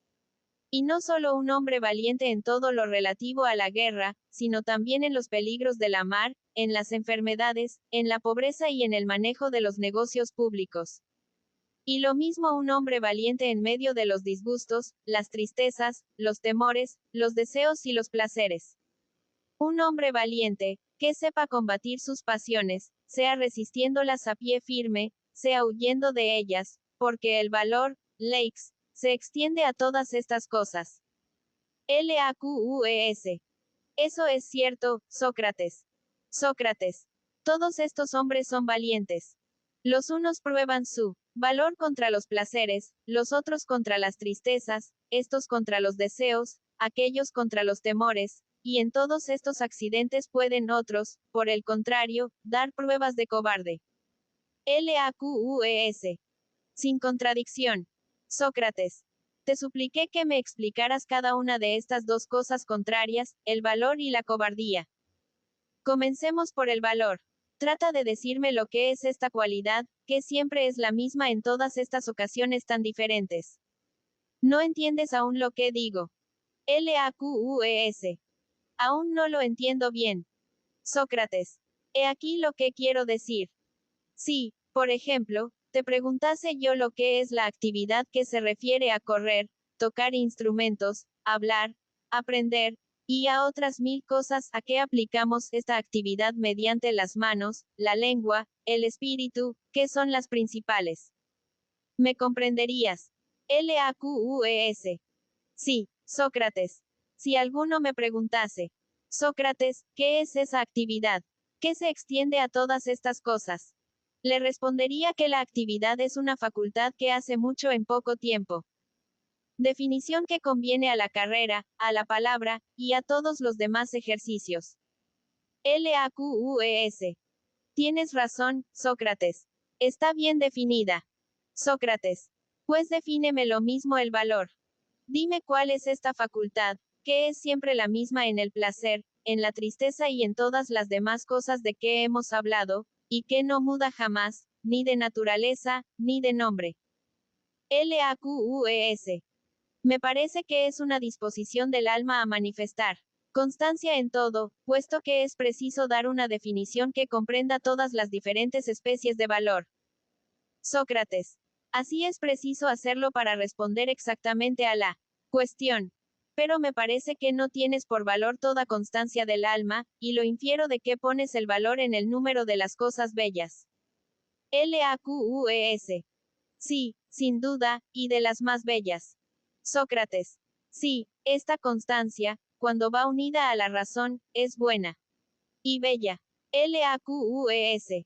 Y no solo un hombre valiente en todo lo relativo a la guerra, sino también en los peligros de la mar, en las enfermedades, en la pobreza y en el manejo de los negocios públicos. Y lo mismo un hombre valiente en medio de los disgustos, las tristezas, los temores, los deseos y los placeres. Un hombre valiente, que sepa combatir sus pasiones, sea resistiéndolas a pie firme, sea huyendo de ellas, porque el valor, Lakes, se extiende a todas estas cosas. LAQUES. Eso es cierto, Sócrates. Sócrates. Todos estos hombres son valientes. Los unos prueban su valor contra los placeres, los otros contra las tristezas, estos contra los deseos, aquellos contra los temores, y en todos estos accidentes pueden otros, por el contrario, dar pruebas de cobarde. LAQUES. Sin contradicción. Sócrates. Te supliqué que me explicaras cada una de estas dos cosas contrarias, el valor y la cobardía. Comencemos por el valor. Trata de decirme lo que es esta cualidad, que siempre es la misma en todas estas ocasiones tan diferentes. No entiendes aún lo que digo. LAQUES. Aún no lo entiendo bien. Sócrates. He aquí lo que quiero decir. Si, por ejemplo, te preguntase yo lo que es la actividad que se refiere a correr, tocar instrumentos, hablar, aprender, y a otras 1000 cosas a que aplicamos esta actividad mediante las manos, la lengua, el espíritu, que son las principales. ¿Me comprenderías? LAQUES. Sí, Sócrates. Si alguno me preguntase, Sócrates, ¿qué es esa actividad? ¿Qué se extiende a todas estas cosas? Le respondería que la actividad es una facultad que hace mucho en poco tiempo. Definición que conviene a la carrera, a la palabra, y a todos los demás ejercicios. LAQUES. Tienes razón, Sócrates. Está bien definida. Sócrates. Pues defíneme lo mismo el valor. Dime cuál es esta facultad, que es siempre la misma en el placer, en la tristeza y en todas las demás cosas de que hemos hablado, y que no muda jamás, ni de naturaleza, ni de nombre. LAQUES. Me parece que es una disposición del alma a manifestar constancia en todo, puesto que es preciso dar una definición que comprenda todas las diferentes especies de valor. Sócrates. Así es preciso hacerlo para responder exactamente a la cuestión. Pero me parece que no tienes por valor toda constancia del alma, y lo infiero de que pones el valor en el número de las cosas bellas. LAQUES. Sí, sin duda, y de las más bellas. Sócrates. Sí, esta constancia, cuando va unida a la razón, es buena. Y bella. LAQUES.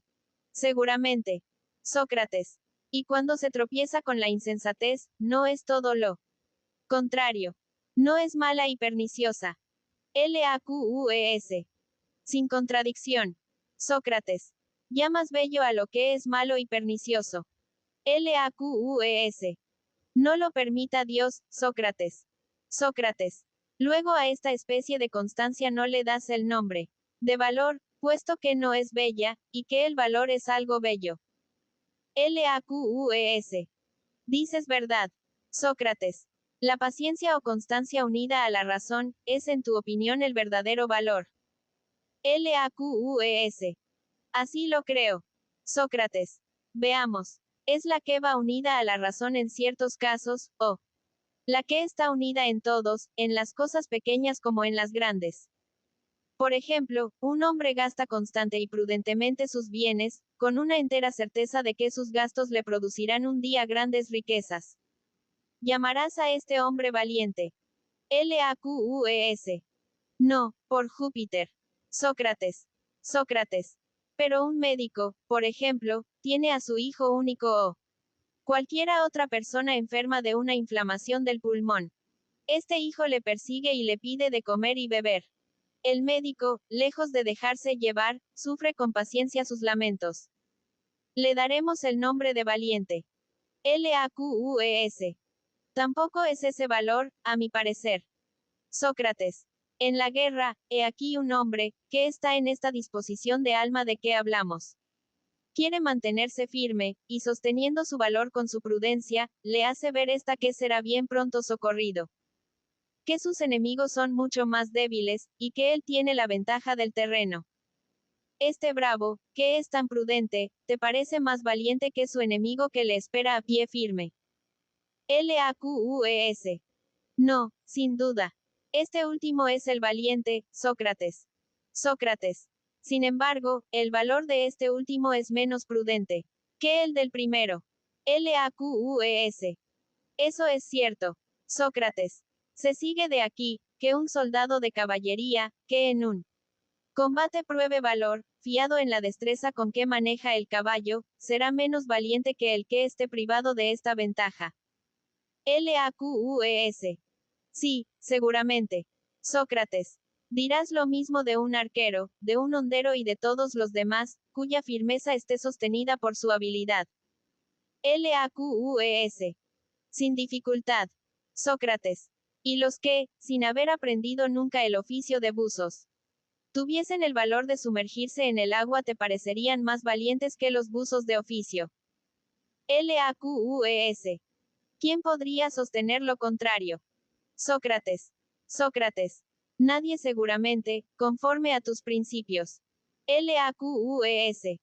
Seguramente. Sócrates. Y cuando se tropieza con la insensatez, no es todo lo contrario. No es mala y perniciosa. LAQUES. Sin contradicción. Sócrates. Llamas bello a lo que es malo y pernicioso. LAQUES. No lo permita Dios, Sócrates. Sócrates. Luego a esta especie de constancia no le das el nombre de valor, puesto que no es bella, y que el valor es algo bello. LAQUES. Dices verdad. Sócrates. La paciencia o constancia unida a la razón, es en tu opinión el verdadero valor. LAQUES. Así lo creo. Sócrates. Veamos. Es la que va unida a la razón en ciertos casos, o la que está unida en todos, en las cosas pequeñas como en las grandes. Por ejemplo, un hombre gasta constante y prudentemente sus bienes, con una entera certeza de que sus gastos le producirán un día grandes riquezas. Llamarás a este hombre valiente. LAQUES. No, por Júpiter. Sócrates. Sócrates. Pero un médico, por ejemplo, tiene a su hijo único o cualquiera otra persona enferma de una inflamación del pulmón. Este hijo le persigue y le pide de comer y beber. El médico, lejos de dejarse llevar, sufre con paciencia sus lamentos. Le daremos el nombre de valiente. LAQUES. Tampoco es ese valor, a mi parecer. Sócrates. En la guerra, he aquí un hombre, que está en esta disposición de alma de que hablamos. Quiere mantenerse firme, y sosteniendo su valor con su prudencia, le hace ver esta que será bien pronto socorrido. Que sus enemigos son mucho más débiles, y que él tiene la ventaja del terreno. Este bravo, que es tan prudente, te parece más valiente que su enemigo que le espera a pie firme. LAQUES. No, sin duda. Este último es el valiente, Sócrates. Sócrates. Sin embargo, el valor de este último es menos prudente que el del primero. LAQUES. Eso es cierto. Sócrates. Se sigue de aquí, que un soldado de caballería, que en un combate pruebe valor, fiado en la destreza con que maneja el caballo, será menos valiente que el que esté privado de esta ventaja. LAQUES. Sí, seguramente. Sócrates. Dirás lo mismo de un arquero, de un hondero y de todos los demás, cuya firmeza esté sostenida por su habilidad. LAQUES. Sin dificultad. Sócrates. Y los que, sin haber aprendido nunca el oficio de buzos, tuviesen el valor de sumergirse en el agua te parecerían más valientes que los buzos de oficio. LAQUES. ¿Quién podría sostener lo contrario? Sócrates. Sócrates. Nadie seguramente, conforme a tus principios. LAQUES.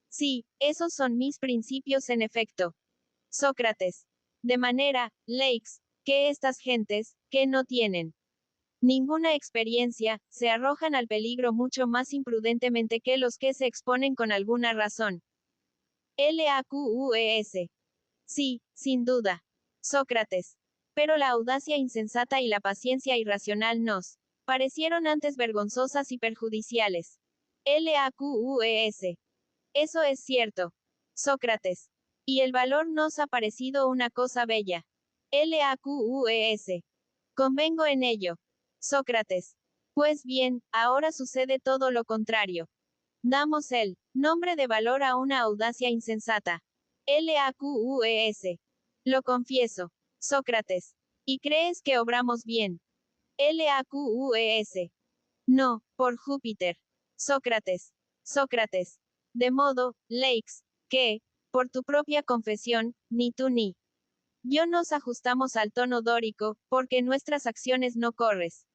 Sí, esos son mis principios en efecto. Sócrates. De manera, Lakes, que estas gentes, que no tienen ninguna experiencia, se arrojan al peligro mucho más imprudentemente que los que se exponen con alguna razón. LAQUES. Sí, sin duda. Sócrates. Pero la audacia insensata y la paciencia irracional nos parecieron antes vergonzosas y perjudiciales. LAQUES. Eso es cierto. Sócrates. Y el valor nos ha parecido una cosa bella. LAQUES. Convengo en ello. Sócrates. Pues bien, ahora sucede todo lo contrario. Damos el nombre de valor a una audacia insensata. LAQUES. Lo confieso. Sócrates. ¿Y crees que obramos bien? LAQUES. No, por Júpiter. Sócrates. Sócrates. De modo, Leix, que, por tu propia confesión, ni tú ni yo nos ajustamos al tono dórico, porque nuestras acciones no corresponden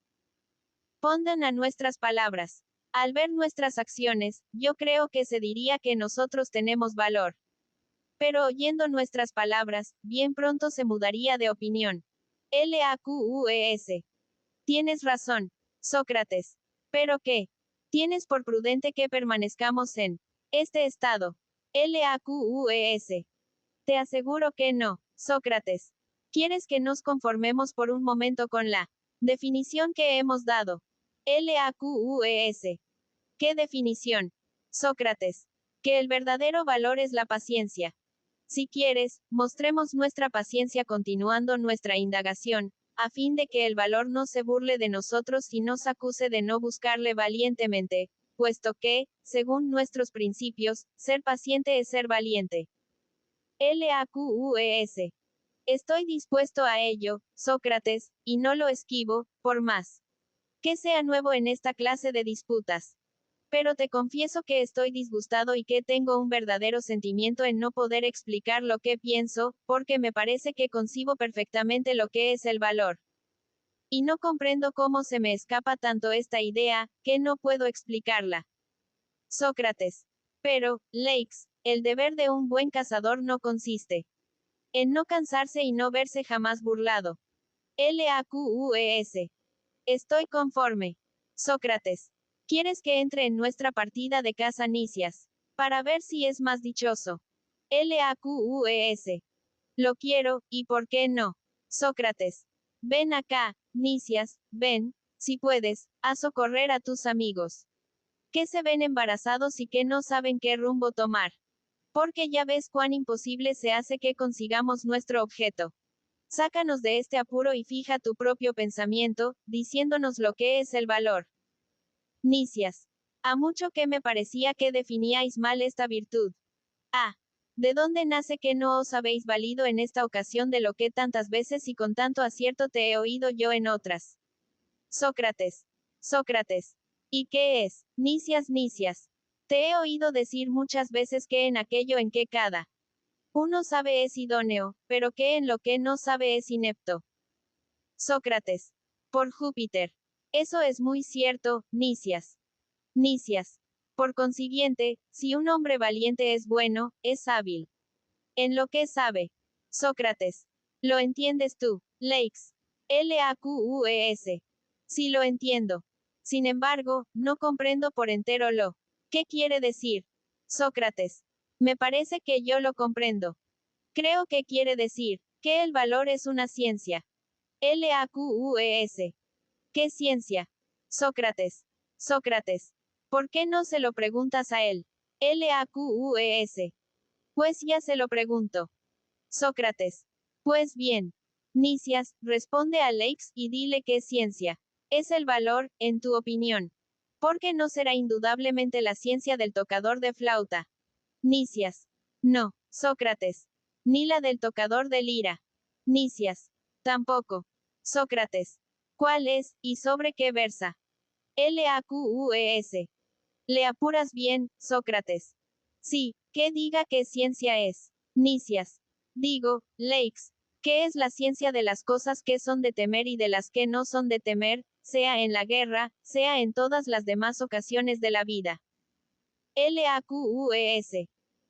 a nuestras palabras. Al ver nuestras acciones, yo creo que se diría que nosotros tenemos valor. Pero oyendo nuestras palabras, bien pronto se mudaría de opinión. LAQUES. Tienes razón, Sócrates. ¿Pero qué? ¿Tienes por prudente que permanezcamos en este estado? LAQUES. Te aseguro que no, Sócrates. ¿Quieres que nos conformemos por un momento con la definición que hemos dado? LAQUES. ¿Qué definición? Sócrates. Que el verdadero valor es la paciencia. Si quieres, mostremos nuestra paciencia continuando nuestra indagación, a fin de que el valor no se burle de nosotros y nos acuse de no buscarle valientemente, puesto que, según nuestros principios, ser paciente es ser valiente. LAQUES. Estoy dispuesto a ello, Sócrates, y no lo esquivo, por más que sea nuevo en esta clase de disputas. Pero te confieso que estoy disgustado y que tengo un verdadero sentimiento en no poder explicar lo que pienso, porque me parece que concibo perfectamente lo que es el valor. Y no comprendo cómo se me escapa tanto esta idea, que no puedo explicarla. Sócrates. Pero, Leix, el deber de un buen cazador no consiste en no cansarse y no verse jamás burlado. LAQUES. Estoy conforme. Sócrates. ¿Quieres que entre en nuestra partida de caza nicias? Para ver si es más dichoso. LAQUES. Lo quiero, ¿y por qué no? Sócrates. Ven acá, nicias, ven, si puedes, a socorrer a tus amigos, que se ven embarazados y que no saben qué rumbo tomar. Porque ya ves cuán imposible se hace que consigamos nuestro objeto. Sácanos de este apuro y fija tu propio pensamiento, diciéndonos lo que es el valor. Nicias. A mucho que me parecía que definíais mal esta virtud. Ah. ¿De dónde nace que no os habéis valido en esta ocasión de lo que tantas veces y con tanto acierto te he oído yo en otras? Sócrates. Sócrates. ¿Y qué es? Nicias, nicias. Te he oído decir muchas veces que en aquello en que cada uno sabe es idóneo, pero que en lo que no sabe es inepto. Sócrates. Por Júpiter. Eso es muy cierto, Nicias. Nicias. Por consiguiente, si un hombre valiente es bueno, es hábil en lo que sabe. Sócrates. ¿Lo entiendes tú, Leix? LAQUES. Sí lo entiendo. Sin embargo, no comprendo por entero lo que quiere decir. Sócrates. Me parece que yo lo comprendo. Creo que quiere decir que el valor es una ciencia. LAQUES. ¿Qué ciencia? Sócrates. Sócrates. ¿Por qué no se lo preguntas a él? LAQUES. Pues ya se lo pregunto. Sócrates. Pues bien. Nicias, responde a Leix y dile qué ciencia es el valor, en tu opinión. Porque no será indudablemente la ciencia del tocador de flauta. Nicias. No, Sócrates. Ni la del tocador de lira. Nicias. Tampoco. Sócrates. ¿Cuál es, y sobre qué versa? LAQUES. Le apuras bien, Sócrates. Sí, que diga qué ciencia es. Nicias. Digo, Leix, ¿qué es la ciencia de las cosas que son de temer y de las que no son de temer, sea en la guerra, sea en todas las demás ocasiones de la vida? LAQUES.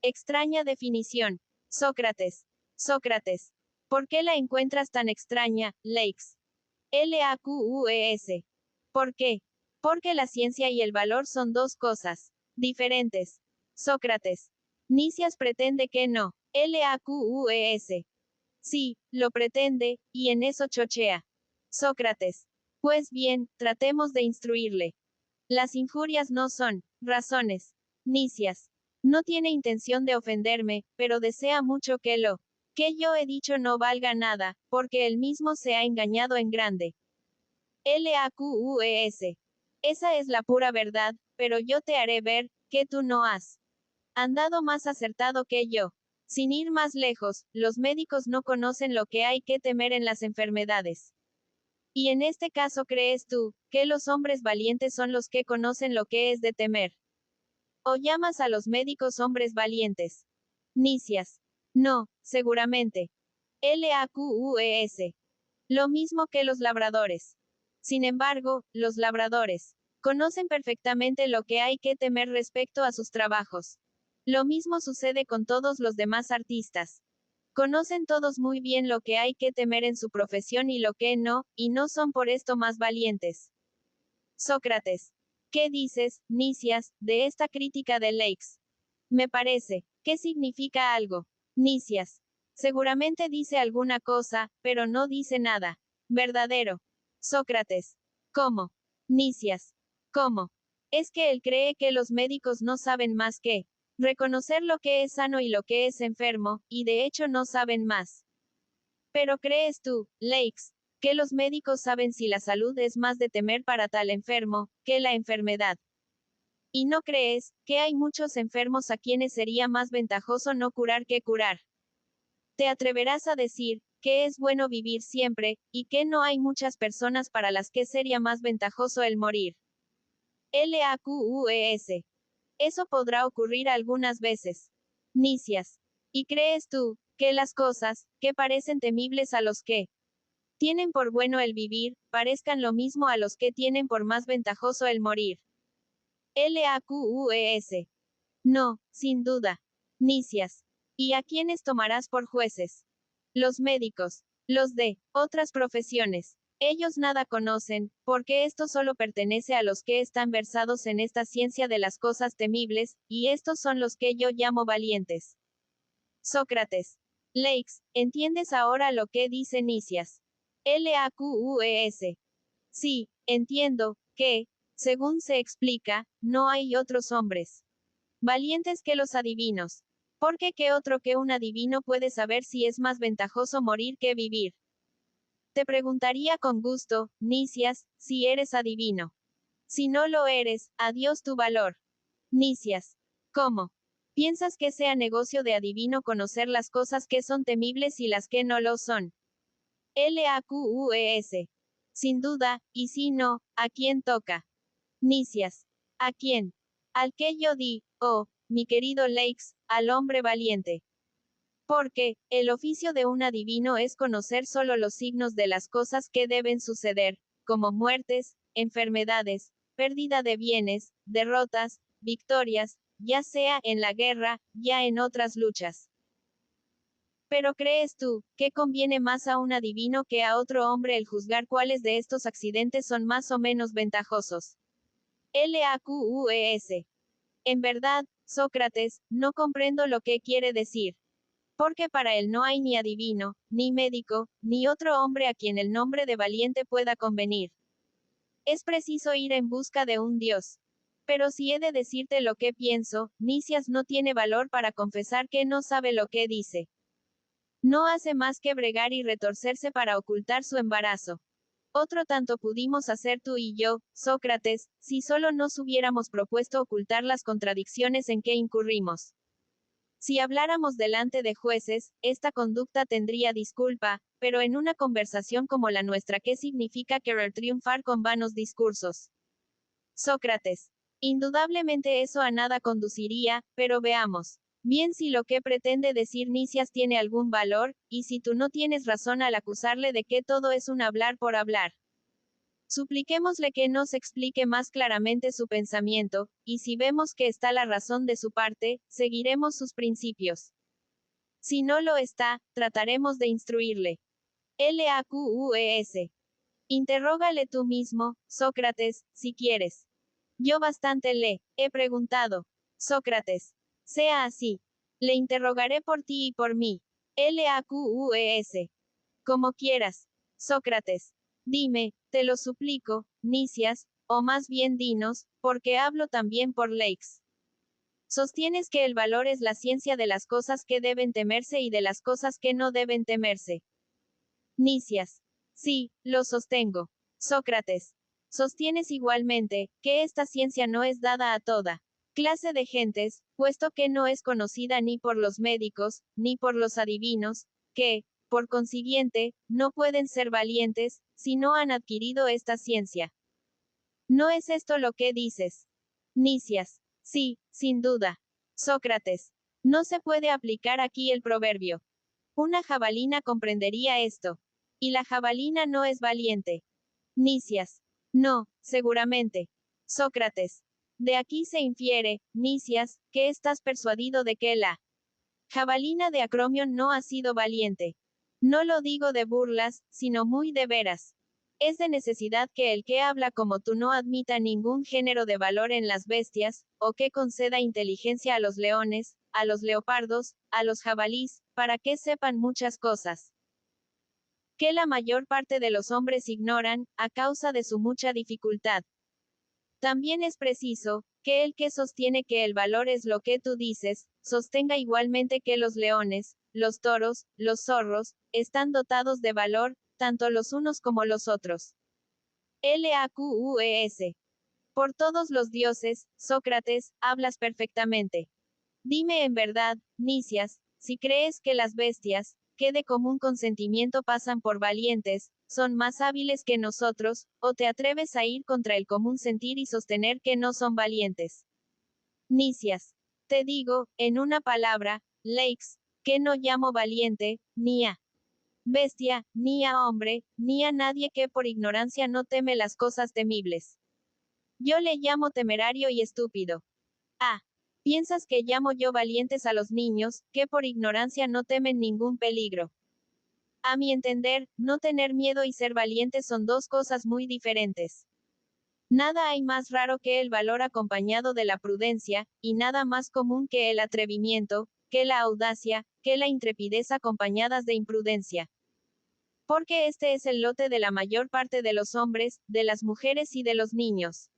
Extraña definición. Sócrates. Sócrates. ¿Por qué la encuentras tan extraña, Leix? LAQUES. ¿Por qué? Porque la ciencia y el valor son dos cosas diferentes. Sócrates. Nicias pretende que no. LAQUES. Sí, lo pretende, y en eso chochea. Sócrates. Pues bien, tratemos de instruirle. Las injurias no son razones. Nicias. No tiene intención de ofenderme, pero desea mucho que lo que yo he dicho no valga nada, porque él mismo se ha engañado en grande. LAQUES. Esa es la pura verdad, pero yo te haré ver que tú no has andado más acertado que yo. Sin ir más lejos, los médicos no conocen lo que hay que temer en las enfermedades. Y en este caso crees tú, que los hombres valientes son los que conocen lo que es de temer. ¿O llamas a los médicos hombres valientes? Nicias. No, seguramente. LAQUES. Lo mismo que los labradores. Sin embargo, los labradores conocen perfectamente lo que hay que temer respecto a sus trabajos. Lo mismo sucede con todos los demás artistas. Conocen todos muy bien lo que hay que temer en su profesión y lo que no, y no son por esto más valientes. Sócrates. ¿Qué dices, Nicias, de esta crítica de Lakes? Me parece. ¿Qué significa algo? Nicias. Seguramente dice alguna cosa, pero no dice nada. Verdadero. Sócrates. ¿Cómo? Nicias. ¿Cómo? Es que él cree que los médicos no saben más que reconocer lo que es sano y lo que es enfermo, y de hecho no saben más. Pero crees tú, Lakes, que los médicos saben si la salud es más de temer para tal enfermo, que la enfermedad. ¿Y no crees, que hay muchos enfermos a quienes sería más ventajoso no curar que curar? Te atreverás a decir, que es bueno vivir siempre, y que no hay muchas personas para las que sería más ventajoso el morir. LAQUES. Eso podrá ocurrir algunas veces. Nicias. ¿Y crees tú, que las cosas, que parecen temibles a los que tienen por bueno el vivir, parezcan lo mismo a los que tienen por más ventajoso el morir? LAQUES. No, sin duda. Nicias. ¿Y a quiénes tomarás por jueces? Los médicos. Los de otras profesiones. Ellos nada conocen, porque esto solo pertenece a los que están versados en esta ciencia de las cosas temibles, y estos son los que yo llamo valientes. Sócrates. Lakes, ¿entiendes ahora lo que dice Nicias? LAQUES. Sí, entiendo, que, según se explica, no hay otros hombres valientes que los adivinos. Porque ¿qué otro que un adivino puede saber si es más ventajoso morir que vivir? Te preguntaría con gusto, Nicias, si eres adivino. Si no lo eres, adiós tu valor. Nicias. ¿Cómo? ¿Piensas que sea negocio de adivino conocer las cosas que son temibles y las que no lo son? LAQUES. Sin duda, y si no, ¿a quién toca? Nicias. ¿A quién? Al que yo di, oh, mi querido Lakes, al hombre valiente. Porque, el oficio de un adivino es conocer solo los signos de las cosas que deben suceder, como muertes, enfermedades, pérdida de bienes, derrotas, victorias, ya sea en la guerra, ya en otras luchas. Pero ¿crees tú, que conviene más a un adivino que a otro hombre el juzgar cuáles de estos accidentes son más o menos ventajosos? LAQUES. En verdad, Sócrates, no comprendo lo que quiere decir. Porque para él no hay ni adivino, ni médico, ni otro hombre a quien el nombre de valiente pueda convenir. Es preciso ir en busca de un Dios. Pero si he de decirte lo que pienso, Nicias no tiene valor para confesar que no sabe lo que dice. No hace más que bregar y retorcerse para ocultar su embarazo. Otro tanto pudimos hacer tú y yo, Sócrates, si solo nos hubiéramos propuesto ocultar las contradicciones en que incurrimos. Si habláramos delante de jueces, esta conducta tendría disculpa, pero en una conversación como la nuestra, ¿qué significa querer triunfar con vanos discursos? Sócrates. Indudablemente eso a nada conduciría, pero veamos. Bien, si lo que pretende decir Nicias tiene algún valor, y si tú no tienes razón al acusarle de que todo es un hablar por hablar. Supliquémosle que nos explique más claramente su pensamiento, y si vemos que está la razón de su parte, seguiremos sus principios. Si no lo está, trataremos de instruirle. LAQUES. Interrógale tú mismo, Sócrates, si quieres. Yo bastante le he preguntado. Sócrates. Sea así. Le interrogaré por ti y por mí. LAQUES. Como quieras. Sócrates. Dime, te lo suplico, Nicias, o más bien dinos, porque hablo también por Lakes. Sostienes que el valor es la ciencia de las cosas que deben temerse y de las cosas que no deben temerse. Nicias. Sí, lo sostengo. Sócrates. Sostienes igualmente, que esta ciencia no es dada a toda Clase de gentes, puesto que no es conocida ni por los médicos, ni por los adivinos, que, por consiguiente, no pueden ser valientes, si no han adquirido esta ciencia. ¿No es esto lo que dices? Nicias. Sí, sin duda. Sócrates. No se puede aplicar aquí el proverbio. Una jabalina comprendería esto. Y la jabalina no es valiente. Nicias. No, seguramente. Sócrates. De aquí se infiere, Nicias, que estás persuadido de que la jabalina de Acromion no ha sido valiente. No lo digo de burlas, sino muy de veras. Es de necesidad que el que habla como tú no admita ningún género de valor en las bestias, o que conceda inteligencia a los leones, a los leopardos, a los jabalís, para que sepan muchas cosas que la mayor parte de los hombres ignoran, a causa de su mucha dificultad. También es preciso, que el que sostiene que el valor es lo que tú dices, sostenga igualmente que los leones, los toros, los zorros, están dotados de valor, tanto los unos como los otros. LAQUES. Por todos los dioses, Sócrates, hablas perfectamente. Dime en verdad, Nicias, si crees que las bestias, que de común consentimiento pasan por valientes, son más hábiles que nosotros, o te atreves a ir contra el común sentir y sostener que no son valientes. Nicias. Te digo, en una palabra, Leix, que no llamo valiente, ni a bestia, ni a hombre, ni a nadie que por ignorancia no teme las cosas temibles. Yo le llamo temerario y estúpido. Ah, ¿piensas que llamo yo valientes a los niños, que por ignorancia no temen ningún peligro? A mi entender, no tener miedo y ser valientes son dos cosas muy diferentes. Nada hay más raro que el valor acompañado de la prudencia, y nada más común que el atrevimiento, que la audacia, que la intrepidez acompañadas de imprudencia. Porque este es el lote de la mayor parte de los hombres, de las mujeres y de los niños.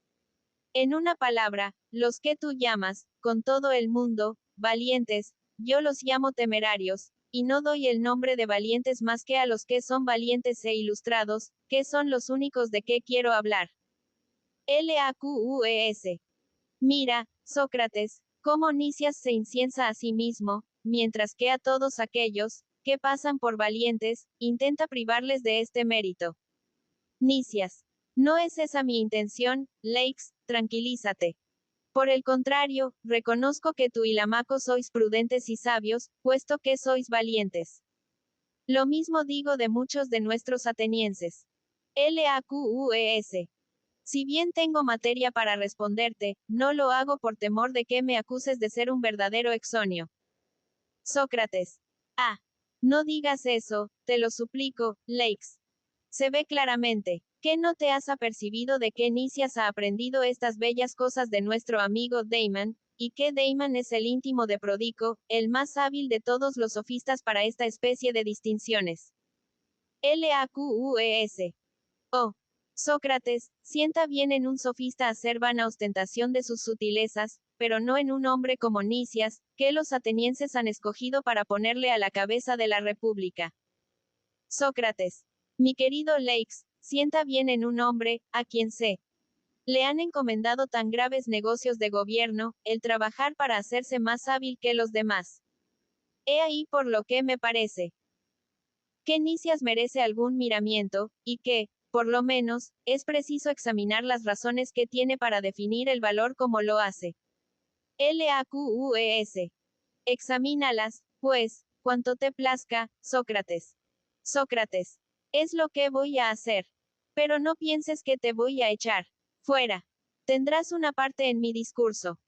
En una palabra, los que tú llamas, con todo el mundo, valientes, yo los llamo temerarios, y no doy el nombre de valientes más que a los que son valientes e ilustrados, que son los únicos de que quiero hablar. LAQUES. Mira, Sócrates, cómo Nicias se inciensa a sí mismo, mientras que a todos aquellos, que pasan por valientes, intenta privarles de este mérito. Nicias. No es esa mi intención, Leix, tranquilízate. Por el contrario, reconozco que tú y Lamaco sois prudentes y sabios, puesto que sois valientes. Lo mismo digo de muchos de nuestros atenienses. LAQUES. Si bien tengo materia para responderte, no lo hago por temor de que me acuses de ser un verdadero exonio. Sócrates. Ah. No digas eso, te lo suplico, Leix. Se ve claramente, que no te has apercibido de que Nicias ha aprendido estas bellas cosas de nuestro amigo Damon, y que Damon es el íntimo de Prodico, el más hábil de todos los sofistas para esta especie de distinciones. LAQUES. Oh. Sócrates, sienta bien en un sofista hacer vana ostentación de sus sutilezas, pero no en un hombre como Nicias, que los atenienses han escogido para ponerle a la cabeza de la república. Sócrates. Mi querido Leix, sienta bien en un hombre, a quien le han encomendado tan graves negocios de gobierno, el trabajar para hacerse más hábil que los demás. He ahí por lo que me parece que Nicias merece algún miramiento, y que, por lo menos, es preciso examinar las razones que tiene para definir el valor como lo hace. LAQUES. Examínalas, pues, cuanto te plazca, Sócrates. Sócrates. Es lo que voy a hacer. Pero no pienses que te voy a echar fuera. Tendrás una parte en mi discurso.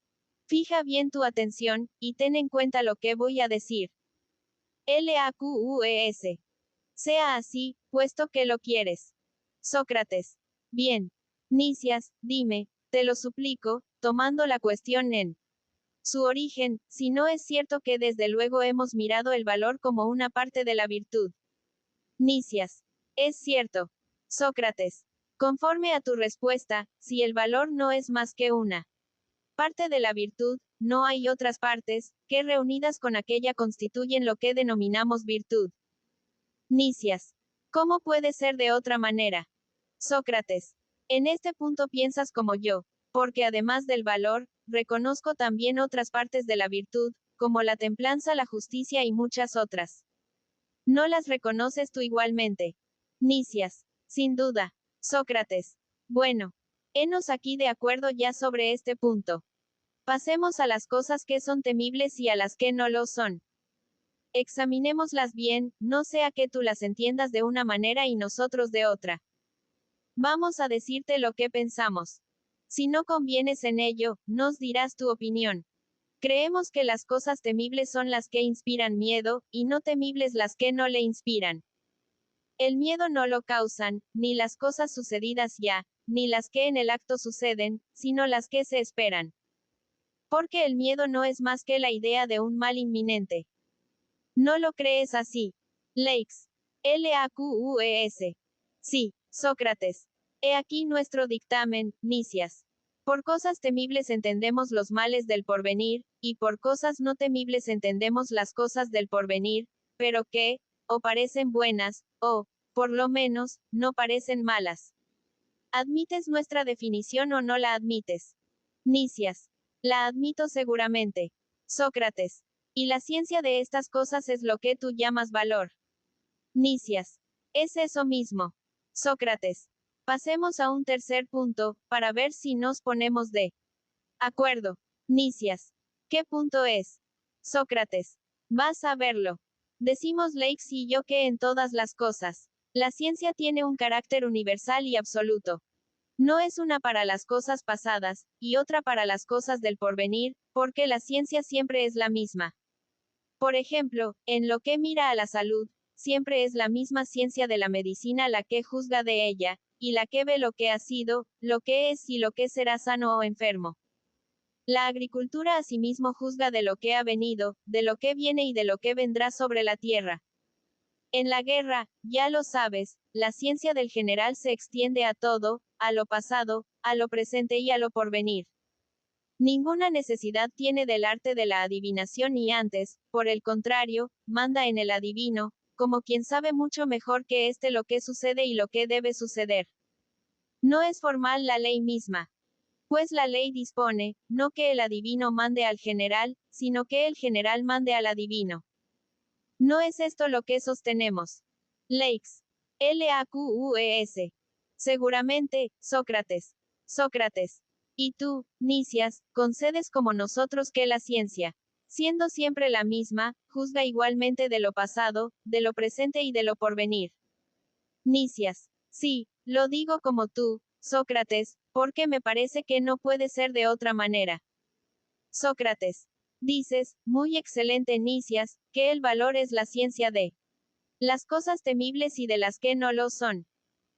Fija bien tu atención, y ten en cuenta lo que voy a decir. LAQUES. Sea así, puesto que lo quieres. Sócrates. Bien. Nicias, dime, te lo suplico, tomando la cuestión en su origen, si no es cierto que desde luego hemos mirado el valor como una parte de la virtud. Nicias. Es cierto. Sócrates. Conforme a tu respuesta, si el valor no es más que una parte de la virtud, no hay otras partes, que reunidas con aquella constituyen lo que denominamos virtud. Nicias. ¿Cómo puede ser de otra manera? Sócrates. En este punto piensas como yo, porque además del valor, reconozco también otras partes de la virtud, como la templanza, la justicia y muchas otras. ¿No las reconoces tú igualmente? Nicias. Sin duda. Sócrates. Bueno. Henos aquí de acuerdo ya sobre este punto. Pasemos a las cosas que son temibles y a las que no lo son. Examinémoslas bien, no sea que tú las entiendas de una manera y nosotros de otra. Vamos a decirte lo que pensamos. Si no convienes en ello, nos dirás tu opinión. Creemos que las cosas temibles son las que inspiran miedo, y no temibles las que no le inspiran. El miedo no lo causan, ni las cosas sucedidas ya, ni las que en el acto suceden, sino las que se esperan. Porque el miedo no es más que la idea de un mal inminente. ¿No lo crees así? Leix. Laques. Sí, Sócrates. He aquí nuestro dictamen, Nicias. Por cosas temibles entendemos los males del porvenir, y por cosas no temibles entendemos las cosas del porvenir, pero que, o parecen buenas, o, por lo menos, no parecen malas. ¿Admites nuestra definición o no la admites? Nicias. La admito seguramente. Sócrates. Y la ciencia de estas cosas es lo que tú llamas valor. Nicias. Es eso mismo. Sócrates. Pasemos a un tercer punto, para ver si nos ponemos de acuerdo. Nicias. ¿Qué punto es? Sócrates. Vas a verlo. Decimos Leix y yo que en todas las cosas, la ciencia tiene un carácter universal y absoluto. No es una para las cosas pasadas, y otra para las cosas del porvenir, porque la ciencia siempre es la misma. Por ejemplo, en lo que mira a la salud, siempre es la misma ciencia de la medicina la que juzga de ella, y la que ve lo que ha sido, lo que es y lo que será sano o enfermo. La agricultura asimismo juzga de lo que ha venido, de lo que viene y de lo que vendrá sobre la tierra. En la guerra, ya lo sabes, la ciencia del general se extiende a todo, a lo pasado, a lo presente y a lo porvenir. Ninguna necesidad tiene del arte de la adivinación y antes, por el contrario, manda en el adivino, como quien sabe mucho mejor que éste lo que sucede y lo que debe suceder. No es formal la ley misma. Pues la ley dispone, no que el adivino mande al general, sino que el general mande al adivino. ¿No es esto lo que sostenemos? Leix. Laques. Seguramente, Sócrates. Sócrates. Y tú, Nicias, concedes como nosotros que la ciencia, siendo siempre la misma, juzga igualmente de lo pasado, de lo presente y de lo porvenir. Nicias. Sí, lo digo como tú, Sócrates, porque me parece que no puede ser de otra manera. Sócrates. Dices, muy excelente Nicias, que el valor es la ciencia de las cosas temibles y de las que no lo son.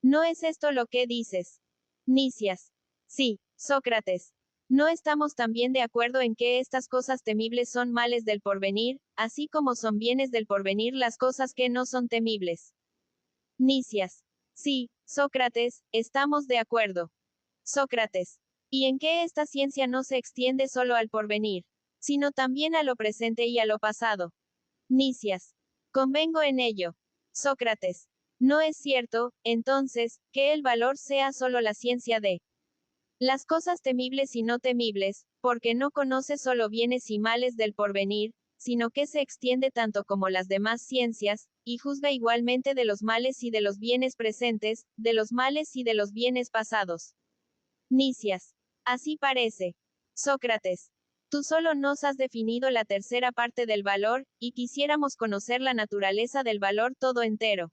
¿No es esto lo que dices? Nicias. Sí, Sócrates. ¿No estamos también de acuerdo en que estas cosas temibles son males del porvenir, así como son bienes del porvenir las cosas que no son temibles? Nicias. Sí, Sócrates, estamos de acuerdo. Sócrates. ¿Y en qué esta ciencia no se extiende solo al porvenir, sino también a lo presente y a lo pasado? Nicias. Convengo en ello. Sócrates. No es cierto, entonces, que el valor sea solo la ciencia de las cosas temibles y no temibles, porque no conoce solo bienes y males del porvenir, sino que se extiende tanto como las demás ciencias, y juzga igualmente de los males y de los bienes presentes, de los males y de los bienes pasados. Nicias. Así parece. Sócrates. Tú solo nos has definido la tercera parte del valor, y quisiéramos conocer la naturaleza del valor todo entero.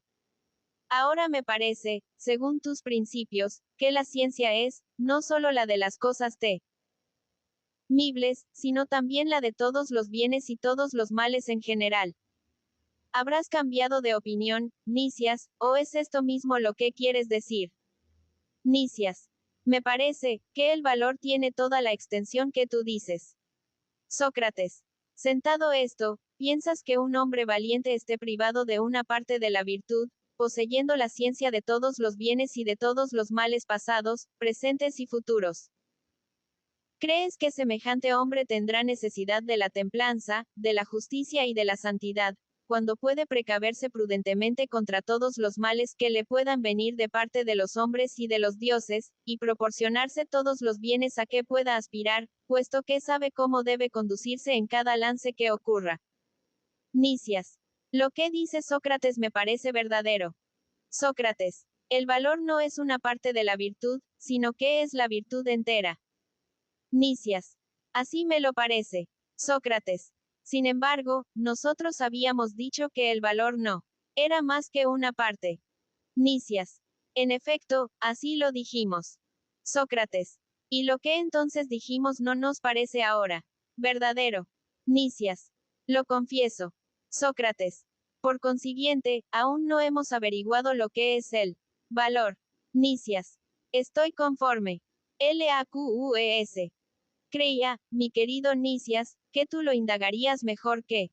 Ahora me parece, según tus principios, que la ciencia es, no solo la de las cosas temibles, sino también la de todos los bienes y todos los males en general. ¿Habrás cambiado de opinión, Nicias, o es esto mismo lo que quieres decir? Nicias. Me parece, que el valor tiene toda la extensión que tú dices. Sócrates. Sentado esto, ¿piensas que un hombre valiente esté privado de una parte de la virtud, poseyendo la ciencia de todos los bienes y de todos los males pasados, presentes y futuros? ¿Crees que semejante hombre tendrá necesidad de la templanza, de la justicia y de la santidad, cuando puede precaverse prudentemente contra todos los males que le puedan venir de parte de los hombres y de los dioses, y proporcionarse todos los bienes a que pueda aspirar, puesto que sabe cómo debe conducirse en cada lance que ocurra. Nicias. Lo que dice Sócrates me parece verdadero. Sócrates. El valor no es una parte de la virtud, sino que es la virtud entera. Nicias. Así me lo parece. Sócrates. Sin embargo, nosotros habíamos dicho que el valor no era más que una parte. Nicias. En efecto, así lo dijimos. Sócrates. Y lo que entonces dijimos no nos parece ahora verdadero. Nicias. Lo confieso. Sócrates. Por consiguiente, aún no hemos averiguado lo que es el valor. Nicias. Estoy conforme. LAQUES. Creía, mi querido Nicias, que tú lo indagarías mejor que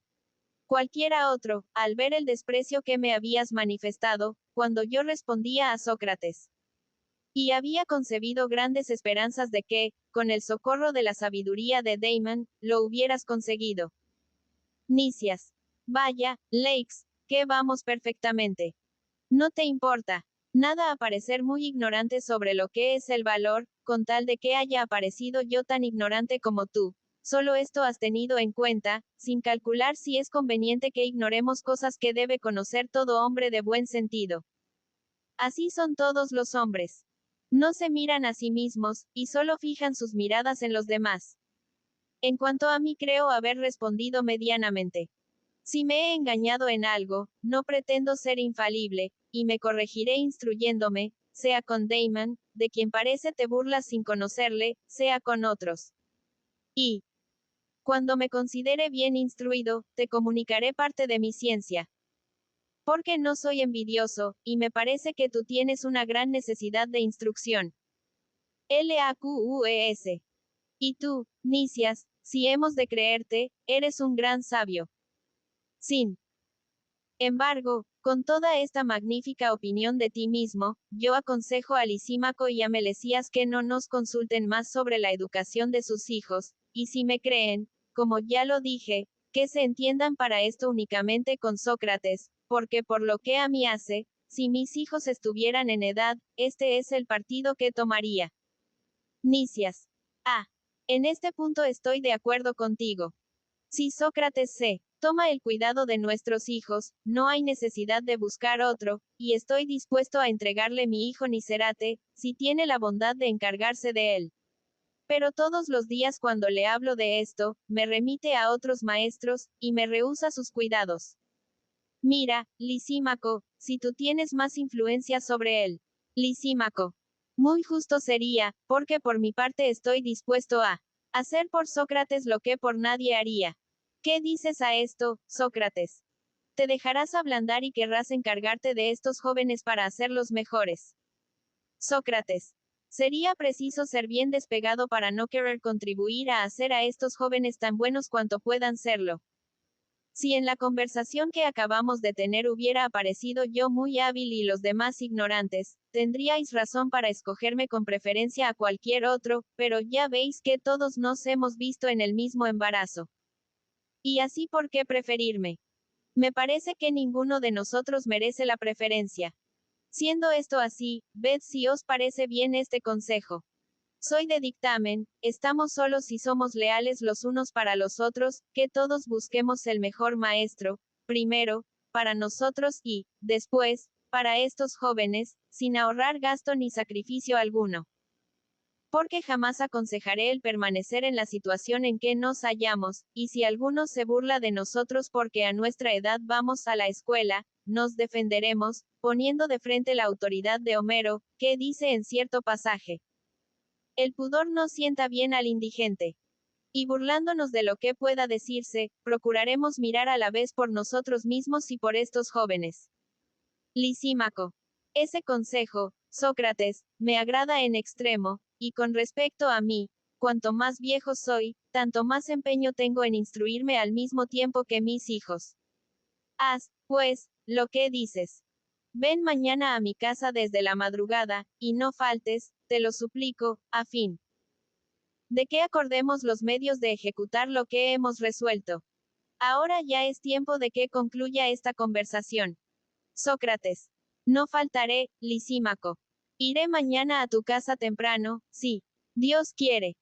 cualquiera otro, al ver el desprecio que me habías manifestado, cuando yo respondía a Sócrates. Y había concebido grandes esperanzas de que, con el socorro de la sabiduría de Damon, lo hubieras conseguido. Nicias. Vaya, Lakes, que vamos perfectamente. No te importa nada aparecer muy ignorante sobre lo que es el valor, con tal de que haya aparecido yo tan ignorante como tú. Solo esto has tenido en cuenta, sin calcular si es conveniente que ignoremos cosas que debe conocer todo hombre de buen sentido. Así son todos los hombres. No se miran a sí mismos, y solo fijan sus miradas en los demás. En cuanto a mí creo haber respondido medianamente. Si me he engañado en algo, no pretendo ser infalible, y me corregiré instruyéndome, sea con Damon, de quien parece te burlas sin conocerle, sea con otros. Y, cuando me considere bien instruido, te comunicaré parte de mi ciencia. Porque no soy envidioso, y me parece que tú tienes una gran necesidad de instrucción. LAQUES. Y tú, Nicias, si hemos de creerte, eres un gran sabio. Sin embargo, con toda esta magnífica opinión de ti mismo, yo aconsejo a Lisímaco y a Melesías que no nos consulten más sobre la educación de sus hijos, y si me creen, como ya lo dije, que se entiendan para esto únicamente con Sócrates, porque por lo que a mí hace, si mis hijos estuvieran en edad, este es el partido que tomaría. Nicias. Ah. En este punto estoy de acuerdo contigo. Si Sócrates se toma el cuidado de nuestros hijos, no hay necesidad de buscar otro, y estoy dispuesto a entregarle mi hijo Nicerate, si tiene la bondad de encargarse de él. Pero todos los días cuando le hablo de esto, me remite a otros maestros, y me rehúsa sus cuidados. Mira, Lisímaco, si tú tienes más influencia sobre él. Lisímaco. Muy justo sería, porque por mi parte estoy dispuesto a hacer por Sócrates lo que por nadie haría. ¿Qué dices a esto, Sócrates? ¿Te dejarás ablandar y querrás encargarte de estos jóvenes para hacerlos mejores? Sócrates. Sería preciso ser bien despegado para no querer contribuir a hacer a estos jóvenes tan buenos cuanto puedan serlo. Si en la conversación que acabamos de tener hubiera aparecido yo muy hábil y los demás ignorantes, tendríais razón para escogerme con preferencia a cualquier otro, pero ya veis que todos nos hemos visto en el mismo embarazo. Y así, ¿por qué preferirme? Me parece que ninguno de nosotros merece la preferencia. Siendo esto así, ved si os parece bien este consejo. Soy de dictamen, estamos solos si somos leales los unos para los otros, que todos busquemos el mejor maestro, primero, para nosotros y, después, para estos jóvenes, sin ahorrar gasto ni sacrificio alguno. Porque jamás aconsejaré el permanecer en la situación en que nos hallamos, y si alguno se burla de nosotros porque a nuestra edad vamos a la escuela, nos defenderemos, poniendo de frente la autoridad de Homero, que dice en cierto pasaje: el pudor no sienta bien al indigente. Y burlándonos de lo que pueda decirse, procuraremos mirar a la vez por nosotros mismos y por estos jóvenes. Lisímaco. Ese consejo, Sócrates, me agrada en extremo, y con respecto a mí, cuanto más viejo soy, tanto más empeño tengo en instruirme al mismo tiempo que mis hijos. Haz, pues, lo que dices. Ven mañana a mi casa desde la madrugada, y no faltes, te lo suplico, a fin de que acordemos los medios de ejecutar lo que hemos resuelto. Ahora ya es tiempo de que concluya esta conversación. Sócrates. No faltaré, Lisímaco. Iré mañana a tu casa temprano, si Dios quiere.